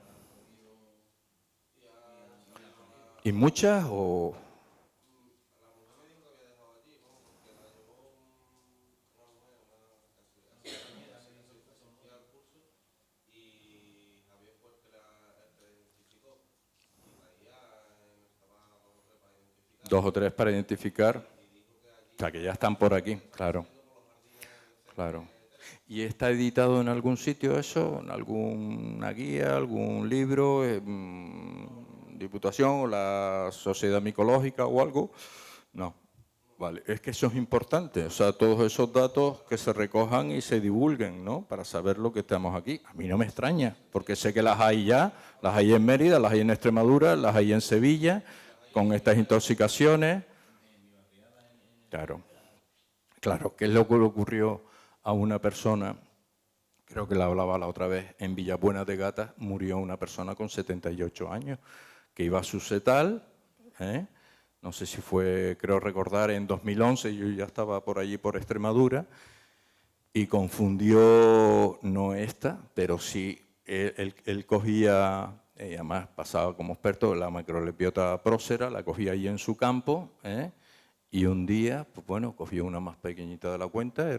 Speaker 2: ¿Y muchas o...? Dos o tres para identificar. O sea, que ya están por aquí, claro. Claro. ¿Y está editado en algún sitio eso? ¿En alguna guía, algún libro, Diputación o la Sociedad Micológica o algo? No. Vale, es que eso es importante, o sea, todos esos datos que se recojan y se divulguen, ¿no? Para saber lo que estamos aquí. A mí no me extraña, porque sé que las hay ya, las hay en Mérida, las hay en Extremadura, las hay en Sevilla, con estas intoxicaciones. Claro, claro, ¿qué es lo que le ocurrió a una persona? Creo que la hablaba la otra vez, en Villabuena de Gata murió una persona con 78 años, que iba a su setal, no sé si fue, creo recordar, en 2011, yo ya estaba por allí por Extremadura, y confundió, no esta, pero sí, él cogía, además pasaba como experto, la Macrolepiota prócera, la cogía allí en su campo, y un día, pues bueno, cogió una más pequeñita de la cuenta,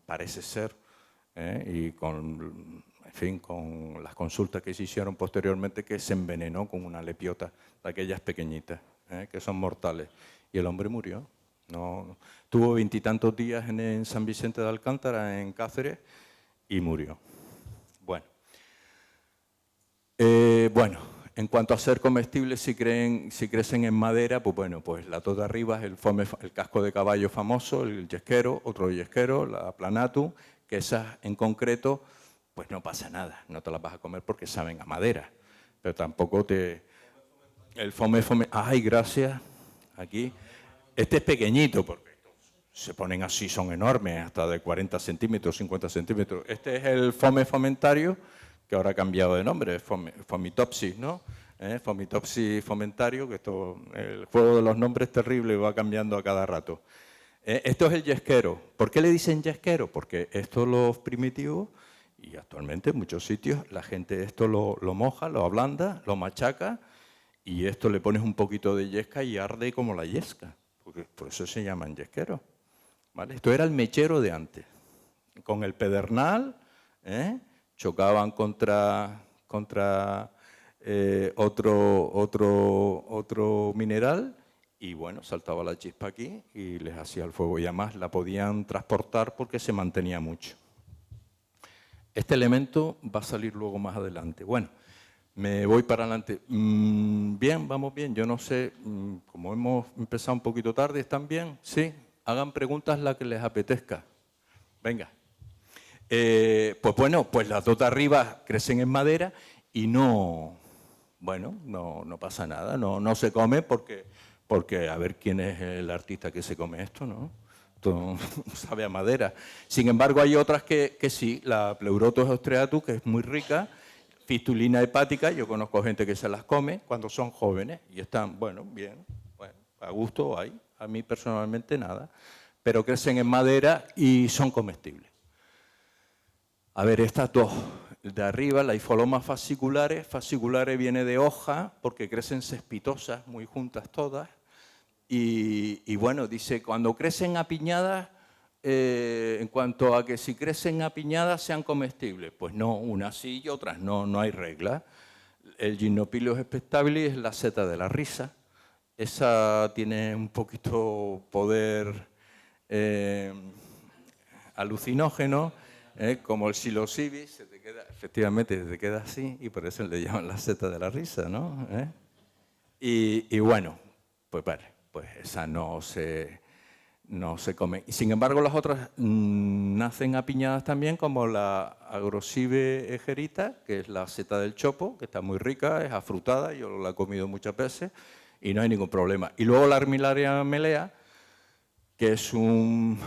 Speaker 2: parece ser, y con las consultas que se hicieron posteriormente, que se envenenó con una lepiota de aquellas pequeñitas, que son mortales. Y el hombre murió. No, tuvo 20 y tantos días en San Vicente de Alcántara, en Cáceres, y murió. Bueno. En cuanto a ser comestibles, si crecen en madera, pues bueno, pues la tota arriba es el casco de caballo famoso, el yesquero, otro yesquero, la planatum, que esas en concreto, pues no pasa nada, no te las vas a comer porque saben a madera.
Speaker 3: pero tampoco te... El fome... ¡Ay, gracias! Aquí. Este es pequeñito, porque se ponen así, son enormes, hasta de 40 centímetros, 50 centímetros. Este es el fome fomentario, que ahora ha cambiado de nombre, es Fomitopsis, ¿no? Fomitopsis fomentario, que esto, el juego de los nombres es terrible y va cambiando a cada rato. Esto es el yesquero. ¿Por qué le dicen yesquero? Porque esto los primitivos, y actualmente en muchos sitios, la gente esto lo moja, lo ablanda, lo machaca, y esto le pones un poquito de yesca y arde como la yesca, porque por eso se llaman yesqueros. ¿Vale? Esto era el mechero de antes. Con el pedernal, chocaban contra otro mineral y bueno, saltaba la chispa aquí y les hacía el fuego. Y además la podían transportar porque se mantenía mucho. Este elemento va a salir luego más adelante. Bueno, me voy para adelante. Bien, vamos bien. Yo no sé, como hemos empezado un poquito tarde, ¿están bien? Sí. Hagan preguntas las que les apetezca. Venga. Pues bueno, pues las dos de arriba crecen en madera y no, bueno, no pasa nada, no se come porque a ver quién es el artista que se come esto, ¿no? Esto sabe a madera. Sin embargo, hay otras que sí, la Pleurotus austriatus, que es muy rica, fistulina hepática, yo conozco gente que se las come cuando son jóvenes y están, bueno, bien, bueno, a gusto hay, a mí personalmente nada, pero crecen en madera y son comestibles. A ver, estas dos, de arriba, la Hipholoma fasciculares, fasciculares viene de hoja porque crecen cespitosas, muy juntas todas, y bueno, dice, cuando crecen apiñadas, en cuanto a que si crecen apiñadas sean comestibles, pues no, unas sí y otras no hay regla. El Gymnopileus expectabilis es la seta de la risa, esa tiene un poquito poder alucinógeno, como el psilocybis, se te queda, efectivamente se te queda así y por eso le llaman la seta de la risa, ¿no? Y bueno, pues vale, pues esa no se come. Sin embargo, las otras nacen apiñadas también, como la Agrosive egerita, que es la seta del chopo, que está muy rica, es afrutada, yo la he comido muchas veces y no hay ningún problema. Y luego la Armillaria melea, que es un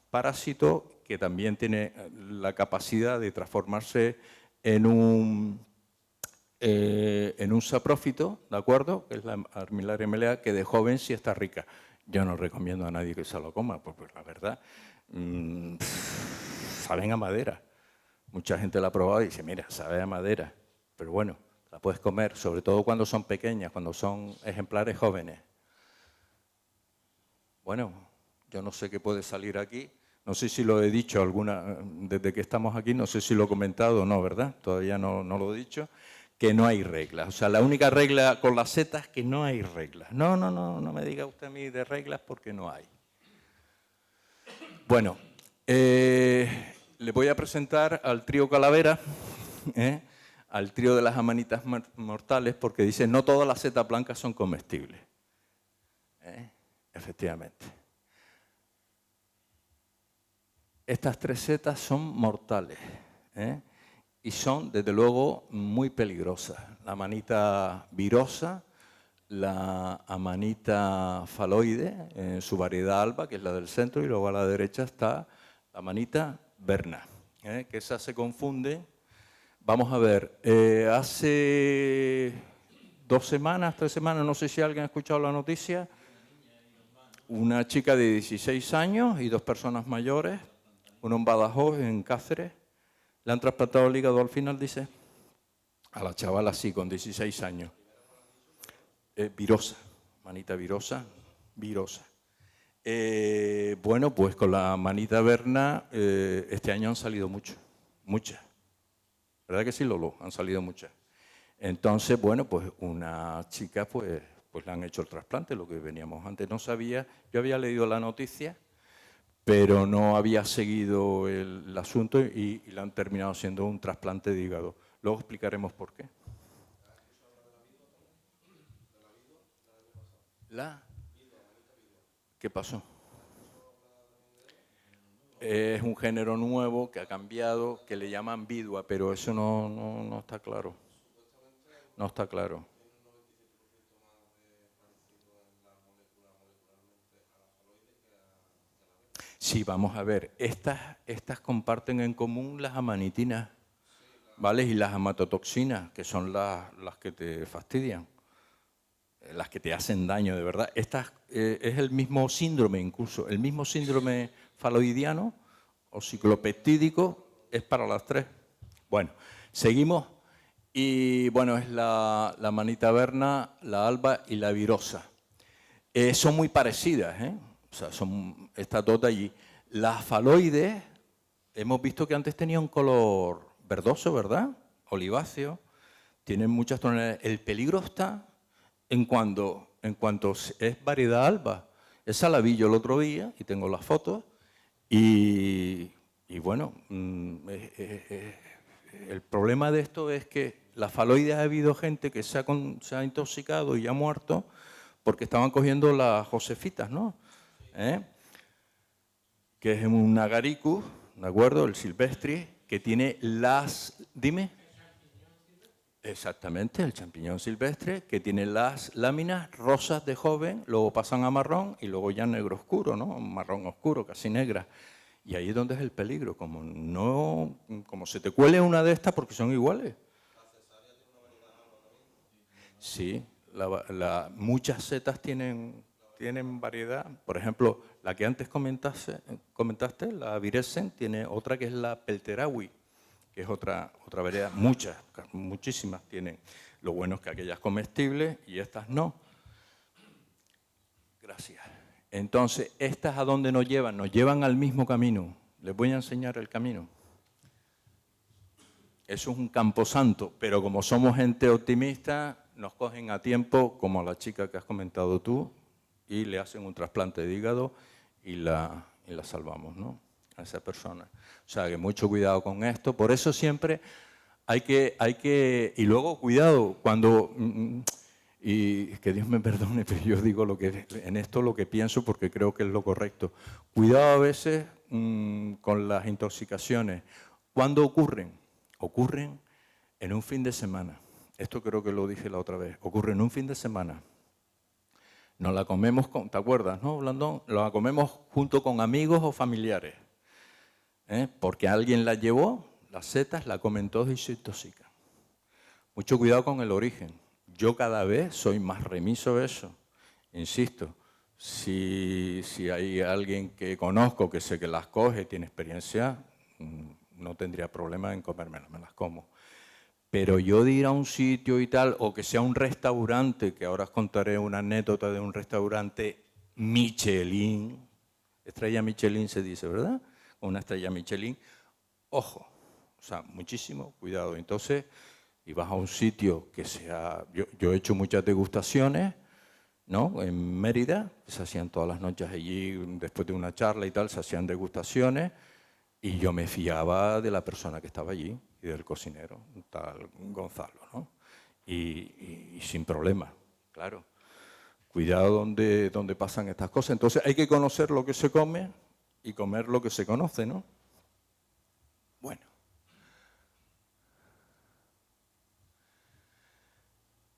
Speaker 3: parásito que también tiene la capacidad de transformarse en un saprófito, ¿de acuerdo? Que es la Armillaria melea, que de joven sí está rica. Yo no recomiendo a nadie que se lo coma, porque la verdad, saben a madera. Mucha gente la ha probado y dice, mira, sabe a madera. Pero bueno, la puedes comer, sobre todo cuando son pequeñas, cuando son ejemplares jóvenes. Bueno, yo no sé qué puede salir aquí. No sé si lo he dicho desde que estamos aquí, no sé si lo he comentado o no, ¿verdad? Todavía no lo he dicho. Que no hay reglas. O sea, la única regla con las setas es que no hay reglas. No me diga usted a mí de reglas porque no hay. Bueno, le voy a presentar al trío Calavera, al trío de las amanitas mortales, porque dice, no todas las setas blancas son comestibles. Efectivamente. Estas tres setas son mortales, y son, desde luego, muy peligrosas. La amanita virosa, la amanita faloide, en su variedad alba, que es la del centro, y luego a la derecha está la amanita verna, que esa se confunde. Vamos a ver, hace 2 semanas, 3 semanas, no sé si alguien ha escuchado la noticia, una chica de 16 años y 2 personas mayores, uno en Badajoz, en Cáceres, le han trasplantado el hígado al final, dice, a la chavala sí, con 16 años. Virosa, manita virosa. Bueno, pues con la manita verna este año han salido muchas. ¿Verdad que sí, Lolo? Han salido muchas. Entonces, bueno, pues una chica pues le han hecho el trasplante, lo que veníamos antes. No sabía, yo había leído la noticia, pero no había seguido el asunto y le han terminado haciendo un trasplante de hígado. Luego explicaremos por qué. ¿Qué pasó? Es un género nuevo que ha cambiado, que le llaman vidua, pero eso no está claro. No está claro. Sí, vamos a ver. Estas comparten en común las amanitinas, ¿vale? Y las amatotoxinas, que son las que te fastidian, las que te hacen daño de verdad. Estas es el mismo síndrome incluso, el mismo síndrome faloidiano o ciclopeptídico es para las tres. Bueno, seguimos. Y bueno, es la manita verna, la alba y la virosa. Son muy parecidas, ¿eh? O sea, son estas dos de allí. Las faloides, hemos visto que antes tenía un color verdoso, ¿verdad? Oliváceo. Tienen muchas tonalidades. El peligro está en cuanto es variedad alba. Esa la vi yo el otro día y tengo las fotos. Y bueno, el problema de esto es que las faloides ha habido gente que se ha intoxicado y ha muerto porque estaban cogiendo las josefitas, ¿no? Que es un agaricus, ¿de acuerdo? El silvestris, que tiene las... Dime. Exactamente, el champiñón silvestre, que tiene las láminas rosas de joven, luego pasan a marrón y luego ya negro oscuro, ¿no? Marrón oscuro, casi negra. Y ahí es donde es el peligro, como se te cuele una de estas porque son iguales. Sí, muchas setas tienen variedad. Por ejemplo, la que antes comentaste, la virescen, tiene otra que es la pelterawi, que es otra variedad. Muchísimas tienen. Lo bueno es que aquellas comestibles y estas no. Gracias. Entonces, ¿estas a dónde nos llevan? Nos llevan al mismo camino. Les voy a enseñar el camino. Eso es un camposanto, pero como somos gente optimista, nos cogen a tiempo, como a la chica que has comentado tú, y le hacen un trasplante de hígado y la salvamos, ¿no? A esa persona. O sea, que mucho cuidado con esto. Por eso siempre hay que y luego cuidado cuando... Y que Dios me perdone, pero yo digo en esto lo que pienso porque creo que es lo correcto. Cuidado a veces con las intoxicaciones. ¿Cuándo ocurren? Ocurren en un fin de semana. Esto creo que lo dije la otra vez. Ocurre en un fin de semana. Nos la comemos, ¿te acuerdas, no, Blandón? La comemos junto con amigos o familiares. Porque alguien la llevó, las setas, la comen todos y se intoxican. Mucho cuidado con el origen. Yo cada vez soy más remiso de eso. Insisto, si hay alguien que conozco, que sé que las coge, tiene experiencia, no tendría problema en comérmelas, me las como. Pero yo de ir a un sitio y tal, o que sea un restaurante, que ahora os contaré una anécdota de un restaurante Michelin, estrella Michelin se dice, ¿verdad? Una estrella Michelin, ojo, o sea, muchísimo cuidado. Entonces, y vas a un sitio que sea... Yo he hecho muchas degustaciones, ¿no? En Mérida, se hacían todas las noches allí, después de una charla y tal, se hacían degustaciones, y yo me fiaba de la persona que estaba allí y del cocinero, tal Gonzalo, ¿no? Y sin problema, claro. Cuidado donde pasan estas cosas. Entonces hay que conocer lo que se come y comer lo que se conoce, ¿no? Bueno.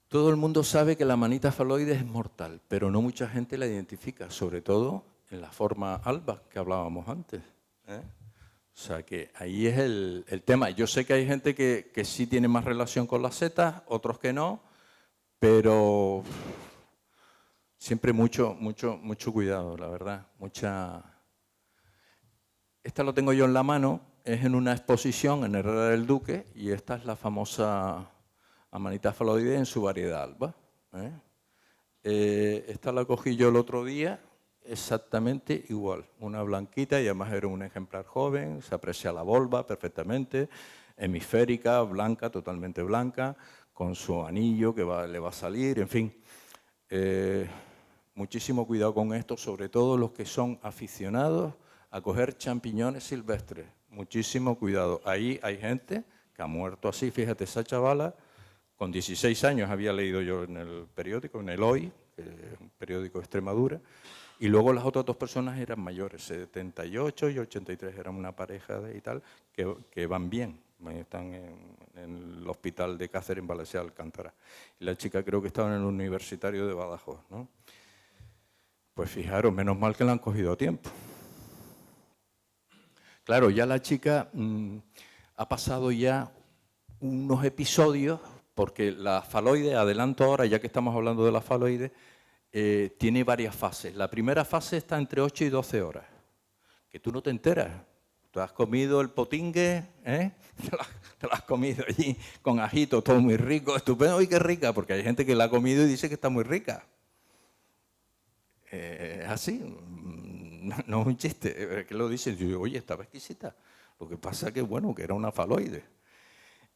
Speaker 3: Todo el mundo sabe que la manita faloide es mortal, pero no mucha gente la identifica, sobre todo en la forma alba que hablábamos antes. O sea que ahí es el tema. Yo sé que hay gente que sí tiene más relación con las setas, otros que no, pero siempre mucho cuidado, la verdad. Esta lo tengo yo en la mano, es en una exposición en Herrera del Duque y esta es la famosa Amanita faloide en su variedad alba. Esta la cogí yo el otro día, exactamente igual, una blanquita y además era un ejemplar joven, se aprecia la volva perfectamente, hemisférica, blanca, totalmente blanca, con su anillo que le va a salir, en fin. Muchísimo cuidado con esto, sobre todo los que son aficionados a coger champiñones silvestres. Muchísimo cuidado. Ahí hay gente que ha muerto así, fíjate, esa chavala, con 16 años había leído yo en el periódico, en el Hoy, un periódico de Extremadura, y luego las otras dos personas eran mayores, 78 y 83, eran una pareja y tal, que van bien. Están en el hospital de Cáceres, en Valencia de Alcántara. Y la chica creo que estaba en el universitario de Badajoz, ¿no? Pues fijaros, menos mal que la han cogido a tiempo. Claro, ya la chica ha pasado ya unos episodios, porque la faloide, adelanto ahora, ya que estamos hablando de la faloide, tiene varias fases. La primera fase está entre 8 y 12 horas, que tú no te enteras. Tú has comido el potingue, ¿eh? Te lo has comido allí con ajito, todo muy rico, estupendo. ¡Uy, qué rica! Porque hay gente que la ha comido y dice que está muy rica. Es así, no es un chiste, que lo dicen. Yo digo, oye, estaba exquisita. Lo que pasa que, bueno, que era una faloide.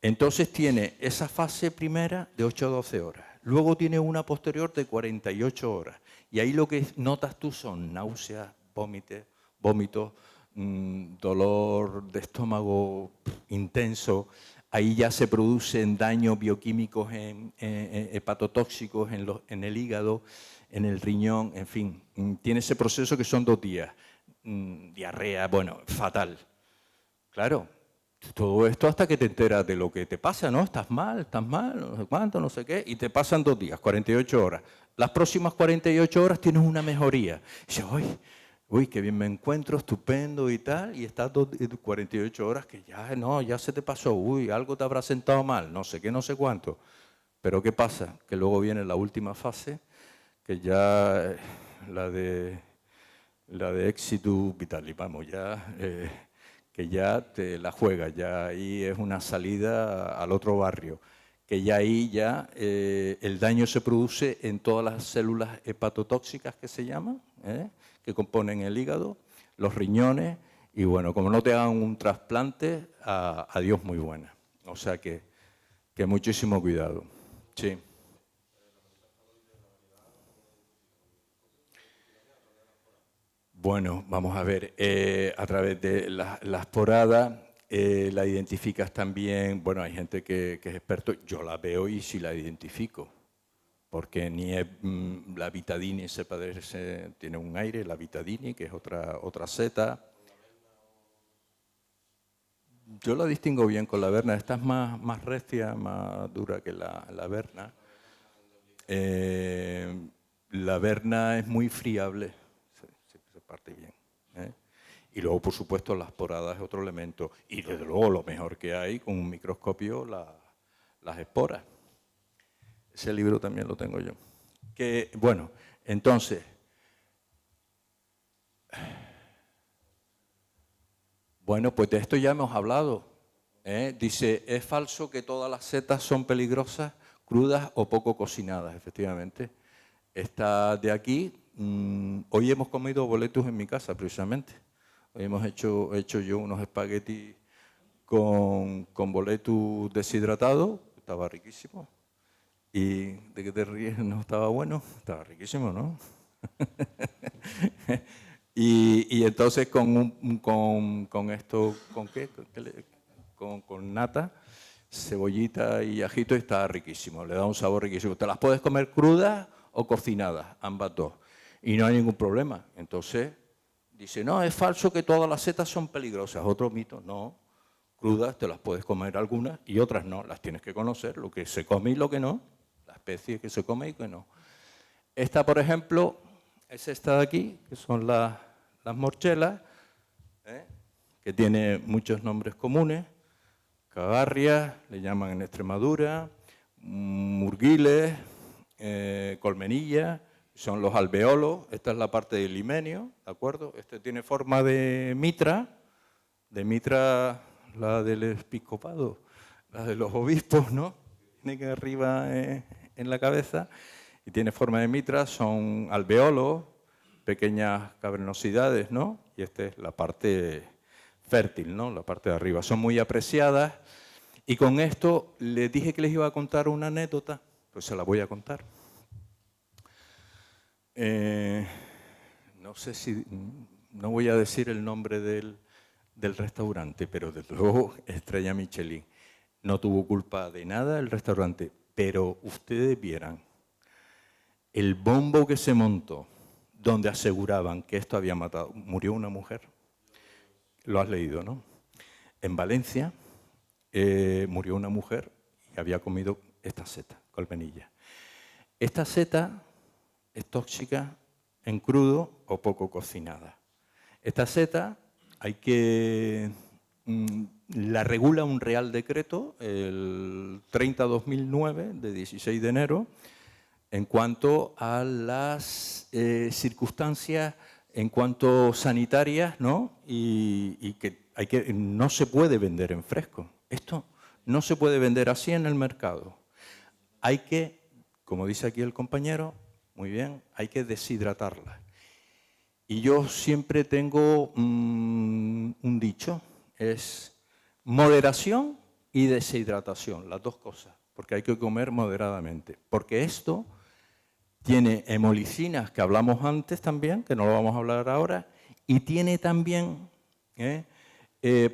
Speaker 3: Entonces tiene esa fase primera de 8 a 12 horas. Luego tiene una posterior de 48 horas. Y ahí lo que notas tú son náuseas, vómitos, dolor de estómago intenso. Ahí ya se producen daños bioquímicos hepatotóxicos en el hígado, en el riñón, en fin. Tiene ese proceso que son 2 días. Diarrea, bueno, fatal. Claro, todo esto hasta que te enteras de lo que te pasa, ¿no? Estás mal, no sé cuánto, no sé qué, y te pasan 2 días, 48 horas. Las próximas 48 horas tienes una mejoría. Y dices, uy, qué bien me encuentro, estupendo y tal, y estás 48 horas que ya, no, ya se te pasó, uy, algo te habrá sentado mal, no sé qué, no sé cuánto. Pero ¿qué pasa? Que luego viene la última fase, que ya la de exitus vitalis, vamos, ya, que ya te la juegas, ya ahí es una salida al otro barrio, que ya ahí ya el daño se produce en todas las células hepatotóxicas que se llaman, que componen el hígado, los riñones, y bueno, como no te hagan un trasplante, adiós muy buena. O sea que muchísimo cuidado. Sí. Bueno, vamos a ver, a través de las poradas la identificas también, bueno, hay gente que es experto, yo la veo y sí la identifico, porque ni es, la Vitadini se parece, tiene un aire, la Vitadini, que es otra seta. Yo la distingo bien con la Berna, esta es más recia, más dura que la Berna. La Berna es muy friable, se parte bien. Y luego, por supuesto, las poradas es otro elemento. Y desde luego lo mejor que hay con un microscopio, las esporas. Ese libro también lo tengo yo. Que, bueno, entonces, bueno, pues de esto ya hemos hablado. Dice, es falso que todas las setas son peligrosas, crudas o poco cocinadas, efectivamente. Esta de aquí, hoy hemos comido boletus en mi casa, precisamente. Hoy hemos hecho yo unos espaguetis con boletus deshidratados, estaba riquísimo. ¿Y de qué te ríes? ¿No estaba bueno? Estaba riquísimo, ¿no? y entonces con esto, ¿con qué? Con nata, cebollita y ajito, está riquísimo, le da un sabor riquísimo. Te las puedes comer crudas o cocinadas, ambas dos, y no hay ningún problema. Entonces, dice, no, es falso que todas las setas son peligrosas. Otro mito, no. Crudas te las puedes comer algunas y otras no, las tienes que conocer, lo que se come y lo que no, la especie que se come y que no. Esta, por ejemplo, es esta de aquí, que son las morchelas, que tiene muchos nombres comunes. Cagarrias, le llaman en Extremadura, murguiles, colmenillas, son los alveolos. Esta es la parte del himenio, ¿de acuerdo? Este tiene forma de mitra la del episcopado, la de los obispos, ¿no? Tiene que arriba en la cabeza y tiene forma de mitra, son alveolos, pequeñas cavernosidades, ¿no? Y esta es la parte fértil, ¿no? La parte de arriba. Son muy apreciadas y con esto les dije que les iba a contar una anécdota, pues se la voy a contar. No sé si, no voy a decir el nombre del restaurante, pero desde luego Estrella Michelin. No tuvo culpa de nada el restaurante, pero ustedes vieran el bombo que se montó, donde aseguraban que esto había murió una mujer. Lo has leído, ¿no? En Valencia, murió una mujer y había comido esta seta, colmenilla. Esta seta es tóxica en crudo o poco cocinada. Esta seta hay que... la regula un Real Decreto, el 30/2009, de 16 de enero, en cuanto a las circunstancias, en cuanto sanitarias, ¿no? Y que no se puede vender en fresco. Esto no se puede vender así en el mercado. Hay que, como dice aquí el compañero, muy bien, hay que deshidratarla. Y yo siempre tengo un dicho, es moderación y deshidratación, las dos cosas, porque hay que comer moderadamente. Porque esto tiene hemolicinas, que hablamos antes también, que no lo vamos a hablar ahora, y tiene también...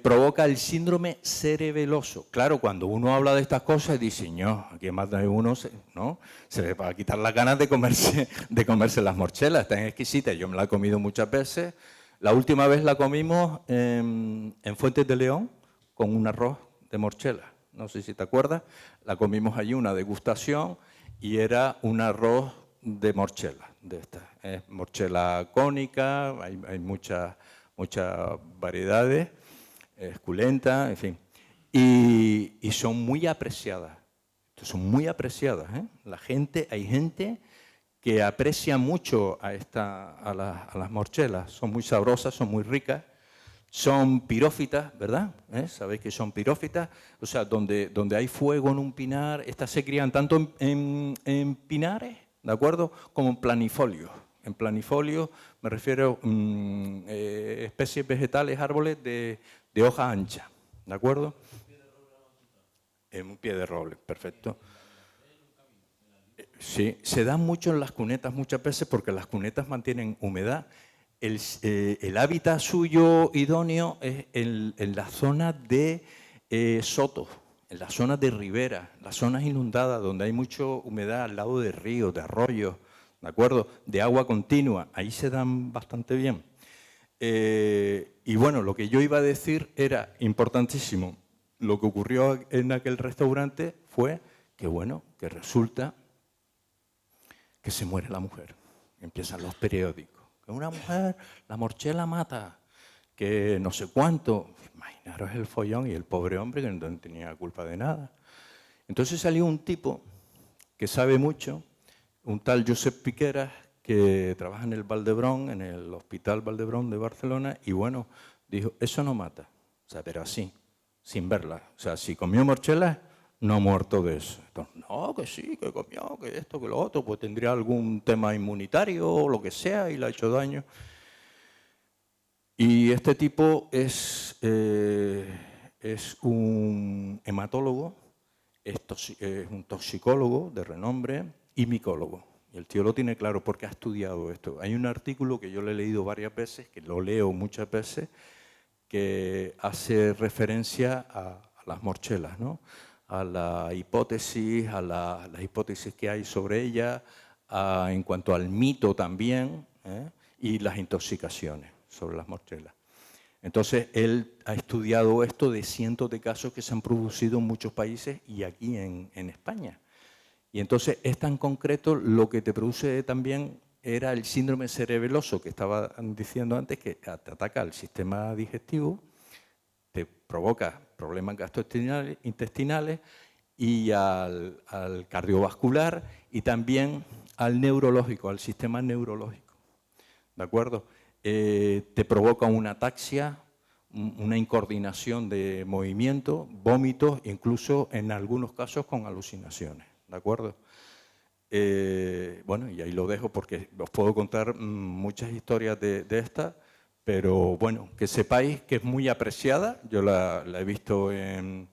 Speaker 3: provoca el síndrome cerebeloso. Claro, cuando uno habla de estas cosas dice, no, aquí más de uno ¿no? Se le va a quitar las ganas de comerse las morchelas, están exquisitas. Yo me la he comido muchas veces. La última vez la comimos en Fuentes de León con un arroz de morchela. No sé si te acuerdas. La comimos allí, una degustación, y era un arroz de morchela, de esta. Morchela cónica, hay muchas variedades. Esculenta, en fin, y son muy apreciadas. Son muy apreciadas, ¿eh? Hay gente que aprecia mucho a las morchelas. Son muy sabrosas, son muy ricas, son pirófitas, ¿verdad? ¿Sabéis que son pirófitas? O sea, donde hay fuego en un pinar, estas se crían tanto en pinares, ¿de acuerdo?, como en planifolios. En planifolios me refiero a especies vegetales, árboles de hoja ancha, ¿de acuerdo? En un pie de roble, perfecto. Sí, se dan mucho en las cunetas muchas veces porque las cunetas mantienen humedad. El hábitat suyo idóneo es en la zona de sotos, en las zonas de ribera, las zonas inundadas donde hay mucha humedad al lado de ríos, de arroyos, ¿de acuerdo? De agua continua, ahí se dan bastante bien. Y bueno, lo que yo iba a decir era importantísimo. Lo que ocurrió en aquel restaurante fue que, bueno, que resulta que se muere la mujer. Empiezan los periódicos. Que una mujer, la morchela mata, que no sé cuánto. Imaginaros el follón y el pobre hombre que no tenía culpa de nada. Entonces salió un tipo que sabe mucho, un tal Josep Piqueras, que trabaja en el Valdebrón, en el Hospital Valdebrón de Barcelona, y bueno, dijo, eso no mata. O sea, pero así, sin verla. O sea, si comió morchelas, no ha muerto de eso. Entonces, no, que sí, que comió, que esto, que lo otro, pues tendría algún tema inmunitario o lo que sea y le ha hecho daño. Y este tipo es un hematólogo, es un toxicólogo de renombre y micólogo. Y el tío lo tiene claro porque ha estudiado esto. Hay un artículo que yo le he leído varias veces, que lo leo muchas veces, que hace referencia a las morchelas, ¿no? A la hipótesis, a las hipótesis que hay sobre ella, en cuanto al mito también, y las intoxicaciones sobre las morchelas. Entonces, él ha estudiado esto de cientos de casos que se han producido en muchos países y aquí en España. Y entonces, es tan concreto, lo que te produce también era el síndrome cerebeloso que estaba diciendo antes, que te ataca al sistema digestivo, te provoca problemas gastrointestinales y al cardiovascular y también al neurológico, al sistema neurológico. ¿De acuerdo? Te provoca una ataxia, una incoordinación de movimiento, vómitos, incluso en algunos casos con alucinaciones. ¿De acuerdo? Bueno, y ahí lo dejo porque os puedo contar muchas historias de estas, pero bueno, que sepáis que es muy apreciada. Yo la he visto en,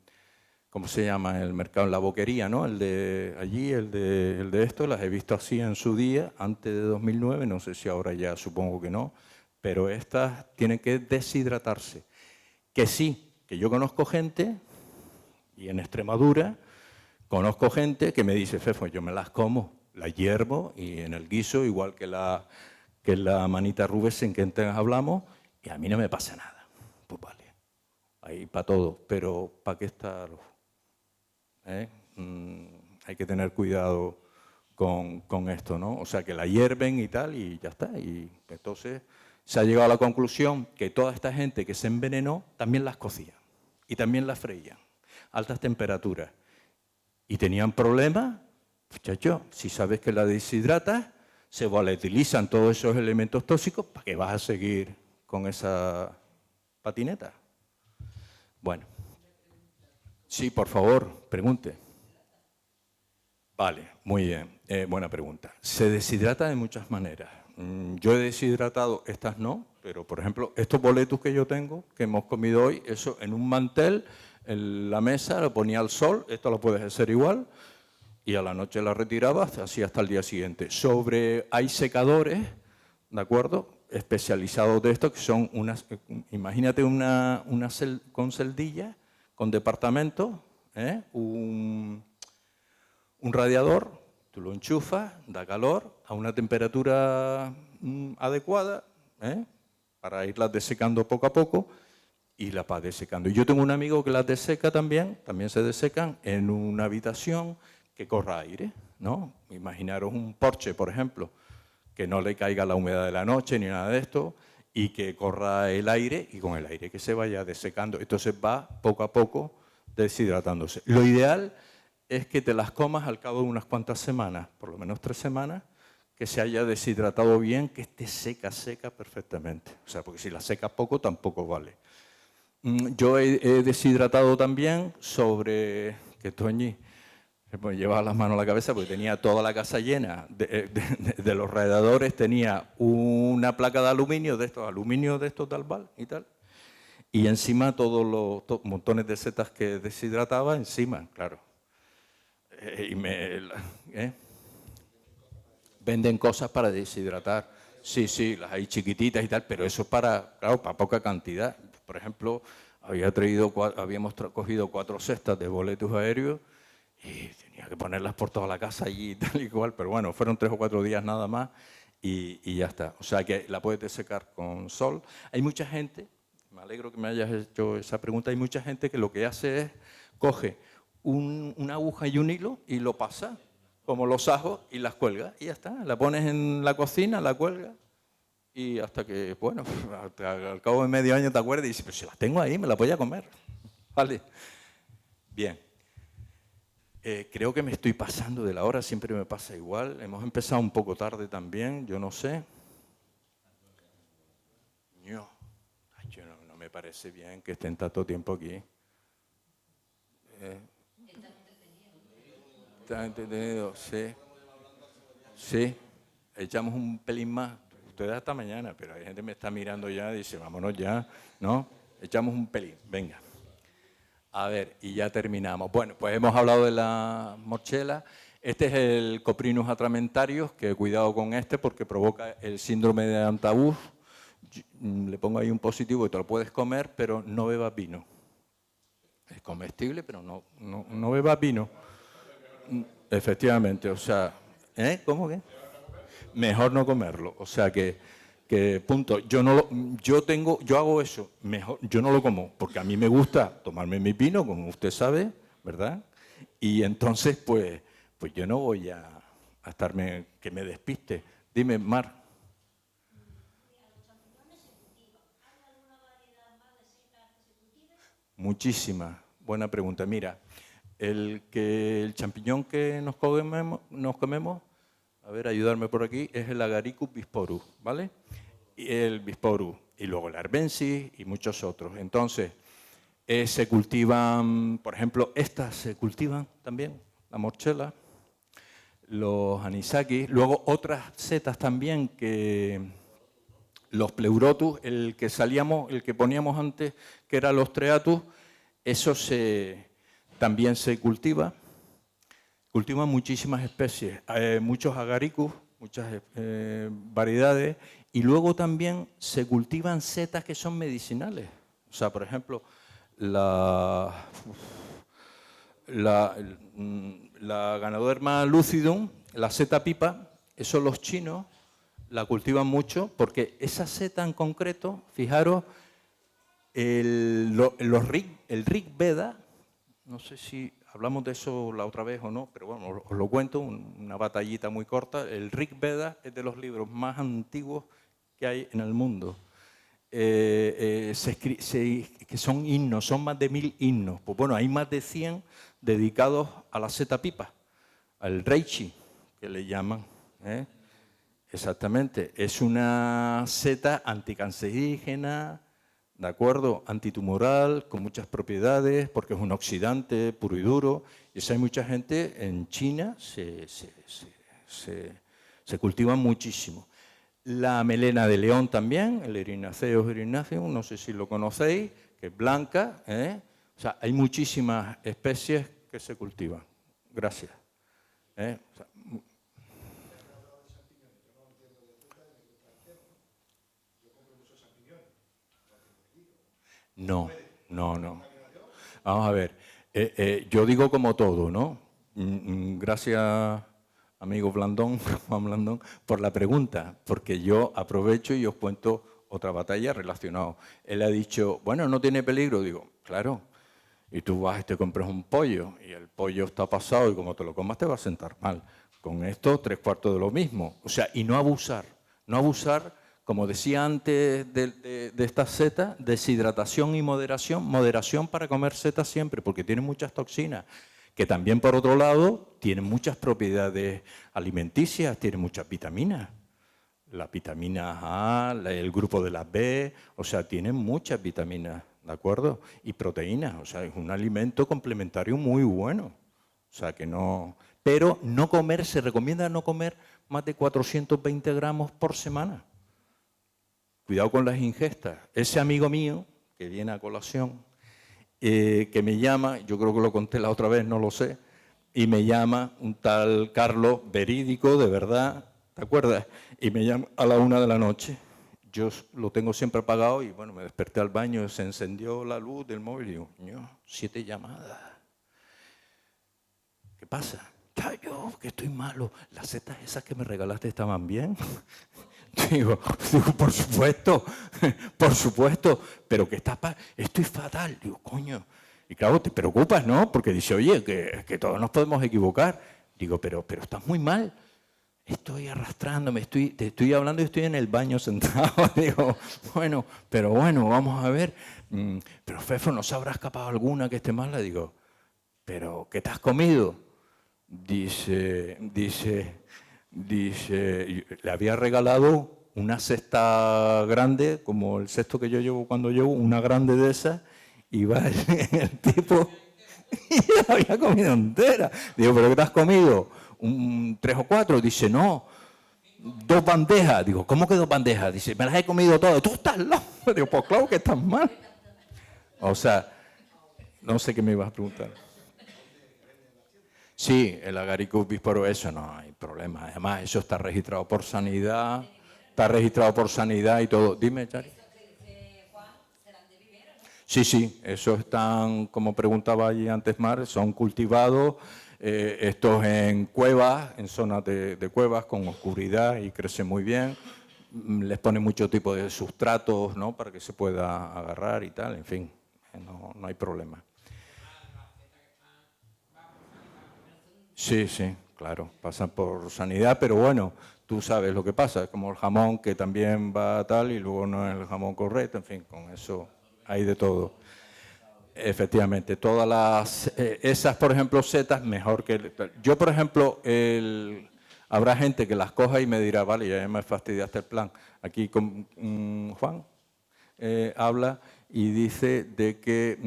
Speaker 3: ¿cómo se llama? El mercado, en la boquería, ¿no? El de allí, el de esto, las he visto así en su día, antes de 2009, no sé si ahora ya, supongo que no, pero estas tienen que deshidratarse. Que sí, que yo conozco gente, y en Extremadura, conozco gente que me dice, Fefo, yo me las como, las hiervo y en el guiso, igual que la manita Rubens en que antes hablamos, y a mí no me pasa nada. Pues vale. hay para todo, pero ¿para qué estar? Hay que tener cuidado con esto, ¿no? O sea, que la hierven y tal, y ya está. Y entonces se ha llegado a la conclusión que toda esta gente que se envenenó también las cocían y también las freían, altas temperaturas. Y tenían problemas, muchachos, si sabes que la deshidratas, se volatilizan todos esos elementos tóxicos, ¿para qué vas a seguir con esa patineta? Bueno. Sí, por favor, pregunte. Vale, muy bien, buena pregunta. Se deshidrata de muchas maneras. Yo he deshidratado, estas no, pero por ejemplo, estos boletus que yo tengo, que hemos comido hoy, eso en un mantel, en la mesa, lo ponía al sol, esto lo puedes hacer igual, y a la noche la retirabas, así hasta el día siguiente. Hay secadores, ¿de acuerdo?, especializados de esto, que son unas, imagínate con celdillas, con departamento, un radiador, tú lo enchufas, da calor a una temperatura adecuada, para irlas desecando poco a poco, y las vas desecando. Yo tengo un amigo que las deseca también se desecan en una habitación que corra aire, ¿no? Imaginaros un porche, por ejemplo, que no le caiga la humedad de la noche ni nada de esto, y que corra el aire, y con el aire que se vaya desecando. Entonces va poco a poco deshidratándose. Lo ideal es que te las comas al cabo de unas cuantas semanas, por lo menos 3 semanas, que se haya deshidratado bien, que esté seca perfectamente. O sea, porque si la secas poco tampoco vale. Yo he deshidratado también sobre que Toñi me llevaba las manos a la cabeza porque tenía toda la casa llena de los radiadores, tenía una placa de aluminio de estos de Albal y tal, y encima todos los montones de setas que deshidrataba encima, claro. Venden cosas para deshidratar. Sí, las hay chiquititas y tal, pero eso es para poca cantidad. Por ejemplo, habíamos cogido 4 cestas de boletos aéreos y tenía que ponerlas por toda la casa allí y tal y cual, pero bueno, fueron 3 o 4 días nada más y ya está. O sea que la puedes desecar con sol. Hay mucha gente, me alegro que me hayas hecho esa pregunta, hay mucha gente que lo que hace es coge una aguja y un hilo y lo pasa, como los ajos, y las cuelga y ya está. La pones en la cocina, la cuelgas y hasta que, bueno, al cabo de medio año te acuerdas y dices, pero si las tengo ahí, me las voy a comer. Vale. Bien. Creo que me estoy pasando de la hora, siempre me pasa igual. Hemos empezado un poco tarde también, yo no sé. No me parece bien que estén tanto tiempo aquí. ¿Están entretenidos? Sí. Sí, echamos un pelín más. Ustedes hasta mañana, pero hay gente que me está mirando ya y dice, vámonos ya, ¿no? Echamos un pelín, venga. A ver, y ya terminamos. Bueno, pues hemos hablado de la morchela. Este es el Coprinus atramentarius, que cuidado con este porque provoca el síndrome de Antabus. Le pongo ahí un positivo y te lo puedes comer, pero no bebas vino. Es comestible, pero no bebas vino. Efectivamente, o sea, ¿cómo que? Mejor no comerlo. O sea que punto. Yo hago eso. Mejor, yo no lo como porque a mí me gusta tomarme mi vino, como usted sabe, ¿verdad? Y entonces, pues yo no voy a estarme que me despiste. Dime, Mar. Muchísimas. Buena pregunta. Mira, el champiñón que nos comemos, a ver, ayudarme por aquí, es el Agaricus bisporus, ¿vale? Y el bisporus, y luego el arbensis y muchos otros. Entonces, se cultivan, por ejemplo, estas se cultivan también, la morchela, los anisakis, luego otras setas también que los pleurotus, el que poníamos antes, que era los treatus, eso también se cultiva. Cultivan muchísimas especies, muchos agaricus, muchas variedades, y luego también se cultivan setas que son medicinales. O sea, por ejemplo, la Ganoderma lucidum, la seta pipa, eso los chinos la cultivan mucho porque esa seta en concreto, fijaros, el Rig Veda, no sé si hablamos de eso la otra vez o no, pero bueno, os lo cuento, una batallita muy corta. El Rig Veda es de los libros más antiguos que hay en el mundo. Que son himnos, son más de 1000 himnos. Pues bueno, hay más de 100 dedicados a la seta pipa, al reichi, que le llaman. Exactamente, es una seta anticancerígena, ¿de acuerdo? Antitumoral, con muchas propiedades, porque es un oxidante puro y duro. Y eso hay mucha gente en China, se cultiva muchísimo. La melena de león también, el Erinaceus erinaceum, no sé si lo conocéis, que es blanca. O sea, hay muchísimas especies que se cultivan. Gracias. O sea, no. Vamos a ver. Yo digo como todo, ¿no? Gracias, amigo Blandón, Juan Blandón, por la pregunta, porque yo aprovecho y os cuento otra batalla relacionada. Él ha dicho, bueno, no tiene peligro. Digo, claro. Y tú vas y te compras un pollo y el pollo está pasado y como te lo comas te va a sentar mal. Con esto, 3/4 de lo mismo. O sea, y no abusar. No abusar, como decía antes de esta seta, deshidratación y moderación. Moderación para comer setas siempre, porque tienen muchas toxinas, que también, por otro lado, tienen muchas propiedades alimenticias, tienen muchas vitaminas. Las vitaminas A, el grupo de las B, o sea, tienen muchas vitaminas, ¿de acuerdo? Y proteínas, o sea, es un alimento complementario muy bueno. O sea, que no... Pero no comer, se recomienda no comer más de 420 gramos por semana. Cuidado con las ingestas. Ese amigo mío, que viene a colación, que me llama, yo creo que lo conté la otra vez, no lo sé, y me llama un tal Carlos, verídico, de verdad, ¿te acuerdas? Y me llama a la 1 de la noche. Yo lo tengo siempre apagado y bueno, me desperté al baño, se encendió la luz del móvil y digo, 7 llamadas. ¿Qué pasa? Yo, que estoy malo. ¿Las setas esas que me regalaste estaban bien? Digo, por supuesto, pero que estoy fatal. Digo, coño. Y claro, te preocupas, ¿no? Porque dice, oye, que todos nos podemos equivocar. Digo, pero estás muy mal. Estoy arrastrándome, te estoy hablando y estoy en el baño sentado. Digo, bueno, vamos a ver. Pero Fefo, ¿no se habrá escapado alguna que esté mala? Digo, ¿pero qué te has comido? Dice, le había regalado una cesta grande, como el cesto que yo llevo cuando llevo, una grande de esas, y va el tipo y la había comido entera. Digo, ¿pero qué te has comido? 3 o 4. Dice, no, 2 bandejas. Digo, ¿cómo que 2 bandejas? Dice, me las he comido todas. ¿Tú estás loco? Digo, pues claro que estás mal. O sea, no sé qué me ibas a preguntar. Sí, el Agaricus bisporo, eso no hay problema. Además, eso está registrado por sanidad, y todo. Dime, Chari. Sí, esos están, como preguntaba allí antes Mar, son cultivados, estos en cuevas, en zonas de cuevas con oscuridad y crecen muy bien. Les ponen mucho tipo de sustratos, ¿no? Para que se pueda agarrar y tal, en fin, no hay problema. Sí, claro, pasan por sanidad, pero bueno, tú sabes lo que pasa, es como el jamón que también va tal y luego no es el jamón correcto, en fin, con eso hay de todo. Efectivamente, todas esas, por ejemplo, setas, mejor que... Yo, por ejemplo, habrá gente que las coja y me dirá, vale, ya me fastidiaste el plan. Aquí con Juan habla y dice de que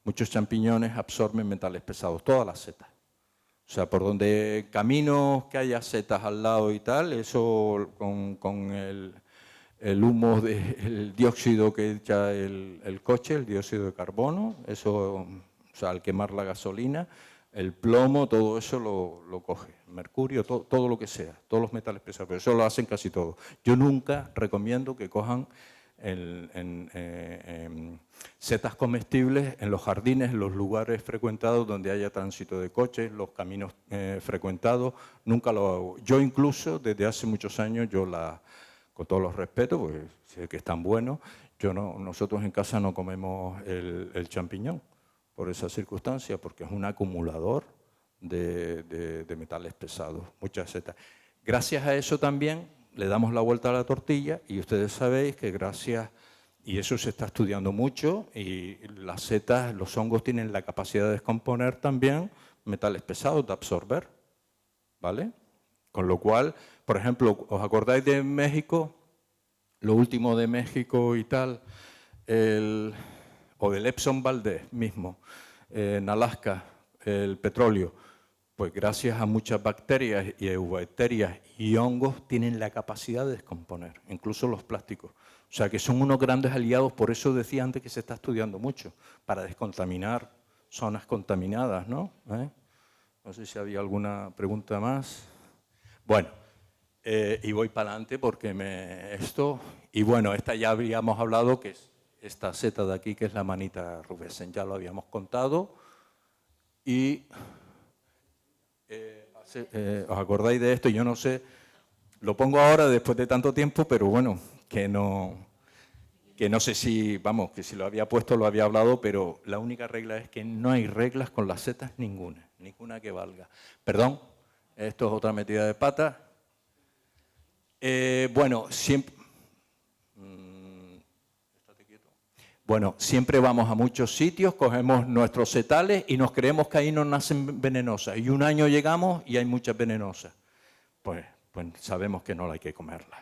Speaker 3: muchos champiñones absorben metales pesados, todas las setas. O sea, por donde caminos que haya setas al lado y tal, eso con el humo del dióxido que echa el coche, el dióxido de carbono, eso, o sea, al quemar la gasolina, el plomo, todo eso lo coge. Mercurio, todo lo que sea, todos los metales pesados, pero eso lo hacen casi todos. Yo nunca recomiendo que cojan setas comestibles en los jardines, en los lugares frecuentados donde haya tránsito de coches, los caminos frecuentados, nunca lo hago. Yo incluso, desde hace muchos años, yo con todos los respetos, porque sé que están buenos. Nosotros en casa no comemos el champiñón por esa circunstancia, porque es un acumulador de metales pesados, muchas setas. Gracias a eso también le damos la vuelta a la tortilla y ustedes sabéis que gracias, y eso se está estudiando mucho, y las setas, los hongos tienen la capacidad de descomponer también metales pesados, de absorber, ¿vale? Con lo cual, por ejemplo, ¿os acordáis de México? Lo último de México y tal, o del Epsom Valdez mismo, en Alaska, el petróleo, pues gracias a muchas bacterias y eubacterias y hongos tienen la capacidad de descomponer, incluso los plásticos. O sea que son unos grandes aliados, por eso decía antes que se está estudiando mucho, para descontaminar zonas contaminadas, ¿no? No sé si había alguna pregunta más. Bueno, y voy para adelante porque y bueno, esta ya habíamos hablado, que es esta seta de aquí, que es la manita rubescens, ya lo habíamos contado. Y ¿os acordáis de esto? Yo no sé, lo pongo ahora después de tanto tiempo, pero bueno, que no sé si, vamos, que si lo había puesto, lo había hablado, pero la única regla es que no hay reglas con las setas ninguna que valga. Perdón, esto es otra metida de pata. Bueno, siempre vamos a muchos sitios, cogemos nuestros setales y nos creemos que ahí no nacen venenosas. Y un año llegamos y hay muchas venenosas. Pues sabemos que no hay que comerlas.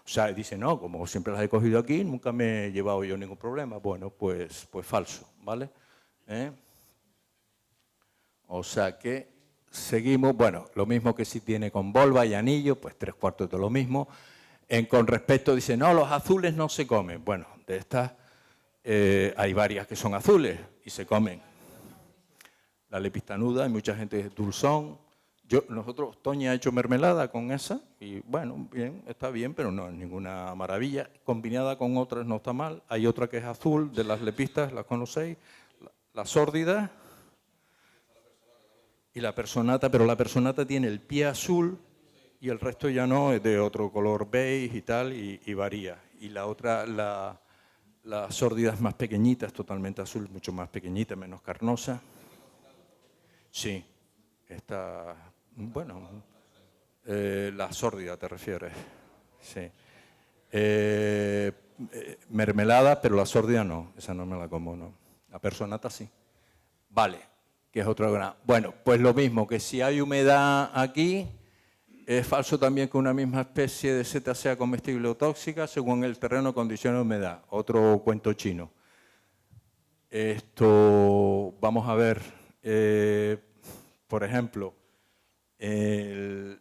Speaker 3: O sea, dice, no, como siempre las he cogido aquí, nunca me he llevado yo ningún problema. Bueno, pues falso, ¿vale? O sea que seguimos, bueno, lo mismo que si tiene con volva y anillo, pues 3/4 de lo mismo. Con respecto, dice, no, los azules no se comen. Bueno, de estas hay varias que son azules y se comen. La lepistanuda, hay mucha gente dulzón. Toña ha hecho mermelada con esa y bueno, bien, está bien, pero no es ninguna maravilla. Combinada con otras no está mal. Hay otra que es azul, de las lepistas, ¿las conocéis? La sórdida y la personata, pero la personata tiene el pie azul y el resto ya no, es de otro color beige y tal, y varía. Y la otra, la sórdida es más pequeñita, es totalmente azul, mucho más pequeñita, menos carnosa. Sí, esta, bueno, la sórdida te refieres, sí. Mermelada, pero la sórdida no, esa no me la como, no. La personata sí. Vale, que es otra gran. Bueno, pues lo mismo, que si hay humedad aquí, es falso también que una misma especie de seta sea comestible o tóxica según el terreno, condiciones de humedad. Otro cuento chino. Esto, vamos a ver, por ejemplo, es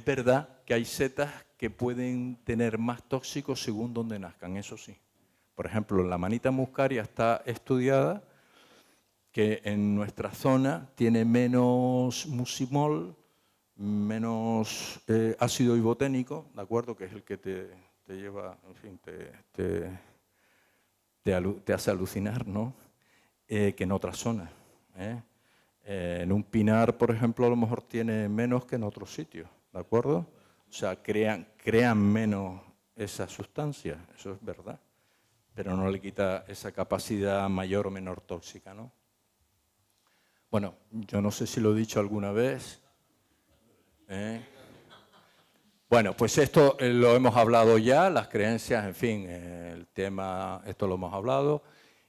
Speaker 3: verdad que hay setas que pueden tener más tóxicos según donde nazcan, eso sí. Por ejemplo, la manita muscaria está estudiada que en nuestra zona tiene menos mucimol, menos ácido iboténico, ¿de acuerdo? Que es el que te lleva, en fin, te hace alucinar, ¿no? Que en otras zonas. En un pinar, por ejemplo, a lo mejor tiene menos que en otros sitios, ¿de acuerdo? O sea, crean menos esa sustancia, eso es verdad, pero no le quita esa capacidad mayor o menor tóxica, ¿no? Bueno, yo no sé si lo he dicho alguna vez. Bueno, pues esto lo hemos hablado ya, las creencias, en fin, el tema, esto lo hemos hablado.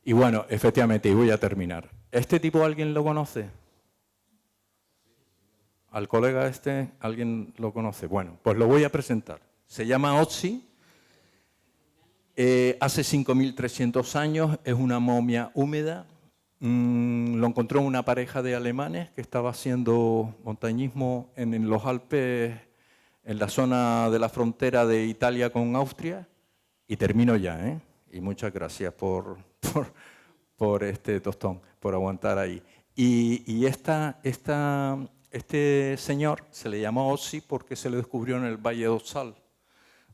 Speaker 3: Y bueno, efectivamente, y voy a terminar. ¿Este tipo alguien lo conoce? ¿Al colega este alguien lo conoce? Bueno, pues lo voy a presentar. Se llama Otzi. Hace 5.300 años, es una momia húmeda. Lo encontró una pareja de alemanes que estaba haciendo montañismo en los Alpes, en la zona de la frontera de Italia con Austria. Y termino ya, ¿eh? Y muchas gracias por este tostón, por aguantar ahí. Y este señor se le llamó Otzi porque se le descubrió en el Valle d'Ossal,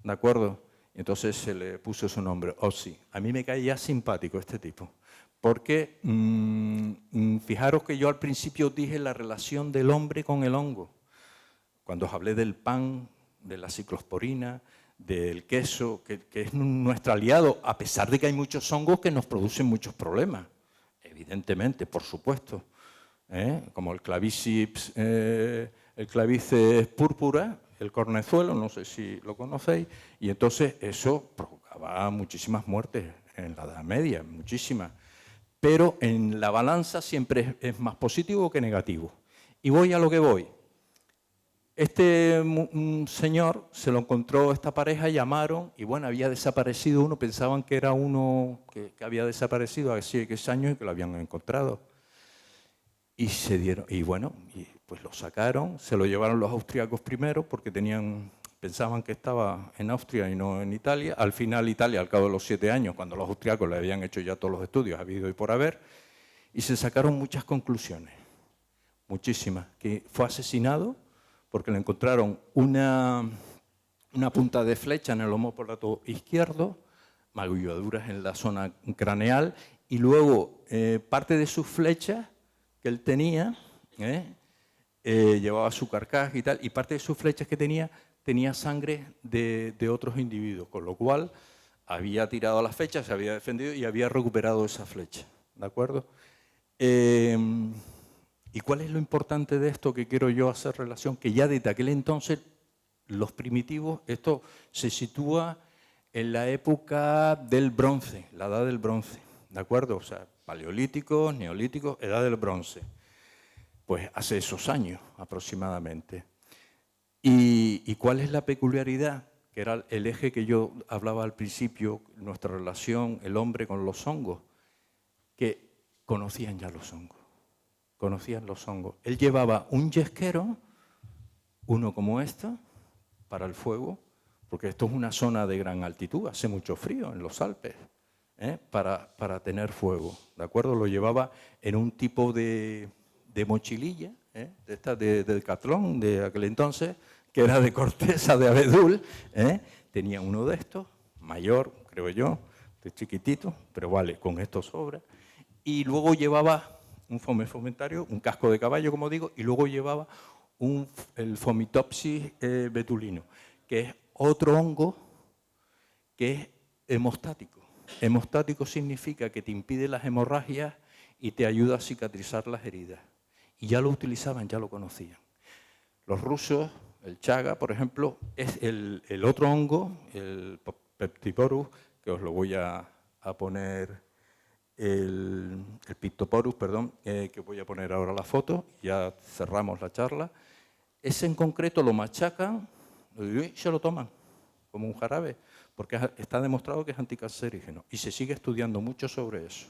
Speaker 3: ¿de acuerdo? Y entonces se le puso su nombre, Otzi. A mí me caía simpático este tipo, porque fijaros que yo al principio dije la relación del hombre con el hongo. Cuando os hablé del pan, de la ciclosporina, del queso, que es nuestro aliado, a pesar de que hay muchos hongos que nos producen muchos problemas, evidentemente, por supuesto, como el Claviceps púrpura, el cornezuelo, no sé si lo conocéis, y entonces eso provocaba muchísimas muertes en la Edad Media, muchísimas. Pero en la balanza siempre es más positivo que negativo. Y voy a lo que voy. Este señor se lo encontró esta pareja, llamaron, y bueno, había desaparecido uno, pensaban que era uno que había desaparecido hace X años y que lo habían encontrado. Y se dieron, y bueno, pues lo sacaron, se lo llevaron los austríacos primero porque pensaban que estaba en Austria y no en Italia. Al final Italia, al cabo de los 7 años, cuando los austríacos le habían hecho ya todos los estudios, habido y por haber, y se sacaron muchas conclusiones, muchísimas, que fue asesinado porque le encontraron una punta de flecha en el omóplato izquierdo, magulladuras en la zona craneal, y luego parte de sus flechas que él tenía, llevaba su carcaj y tal, y parte de sus flechas que tenía sangre de otros individuos, con lo cual había tirado a las flechas, se había defendido y había recuperado esa flecha, ¿de acuerdo? ¿Y cuál es lo importante de esto que quiero yo hacer relación? Que ya desde aquel entonces los primitivos, esto se sitúa en la época del bronce, la edad del bronce, ¿de acuerdo? O sea, paleolíticos, neolíticos, edad del bronce. Pues hace esos años aproximadamente. ¿Y cuál es la peculiaridad? Que era el eje que yo hablaba al principio, nuestra relación, el hombre con los hongos, que conocían ya los hongos. Conocían los hongos. Él llevaba un yesquero, uno como este, para el fuego, porque esto es una zona de gran altitud, hace mucho frío en los Alpes, para tener fuego, ¿de acuerdo? Lo llevaba en un tipo de mochililla, de Decathlon de aquel entonces, que era de corteza de abedul, tenía uno de estos, mayor, creo yo, de chiquitito, pero vale, con esto sobra, y luego llevaba un fomentario, un casco de caballo, como digo, y luego llevaba el Fomitopsis betulino, que es otro hongo que es hemostático. Hemostático significa que te impide las hemorragias y te ayuda a cicatrizar las heridas. Y ya lo utilizaban, ya lo conocían. Los rusos, el chaga, por ejemplo, es el otro hongo, el Peptiporus, que os lo voy a poner, el Pictoporus, perdón, que voy a poner ahora la foto, ya cerramos la charla. Ese en concreto lo machacan y se lo toman como un jarabe, porque está demostrado que es anticancerígeno y se sigue estudiando mucho sobre eso.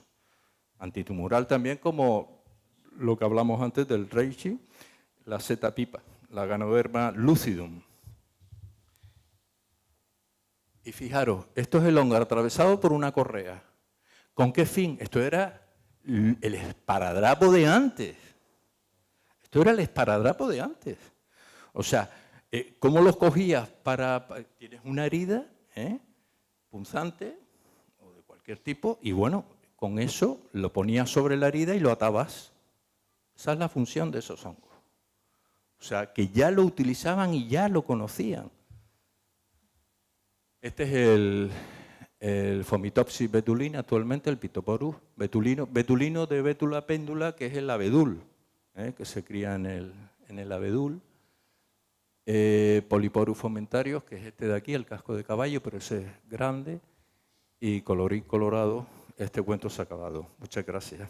Speaker 3: Antitumoral también, como lo que hablamos antes del reishi, la setapipa, la Ganoderma lucidum. Y fijaros, esto es el hongo atravesado por una correa. ¿Con qué fin? Esto era el esparadrapo de antes. Esto era el esparadrapo de antes. O sea, ¿cómo los cogías tienes una herida punzante o de cualquier tipo? Y bueno, con eso lo ponías sobre la herida y lo atabas. Esa es la función de esos hongos. O sea, que ya lo utilizaban y ya lo conocían. Este es el Fomitopsis betulina, actualmente el Pictoporus betulino. Betulino de Betula péndula, que es el abedul, que se cría en el abedul. Polyporus fomentarius, que es este de aquí, el casco de caballo, pero ese es grande. Y colorín colorado, este cuento se ha acabado. Muchas gracias.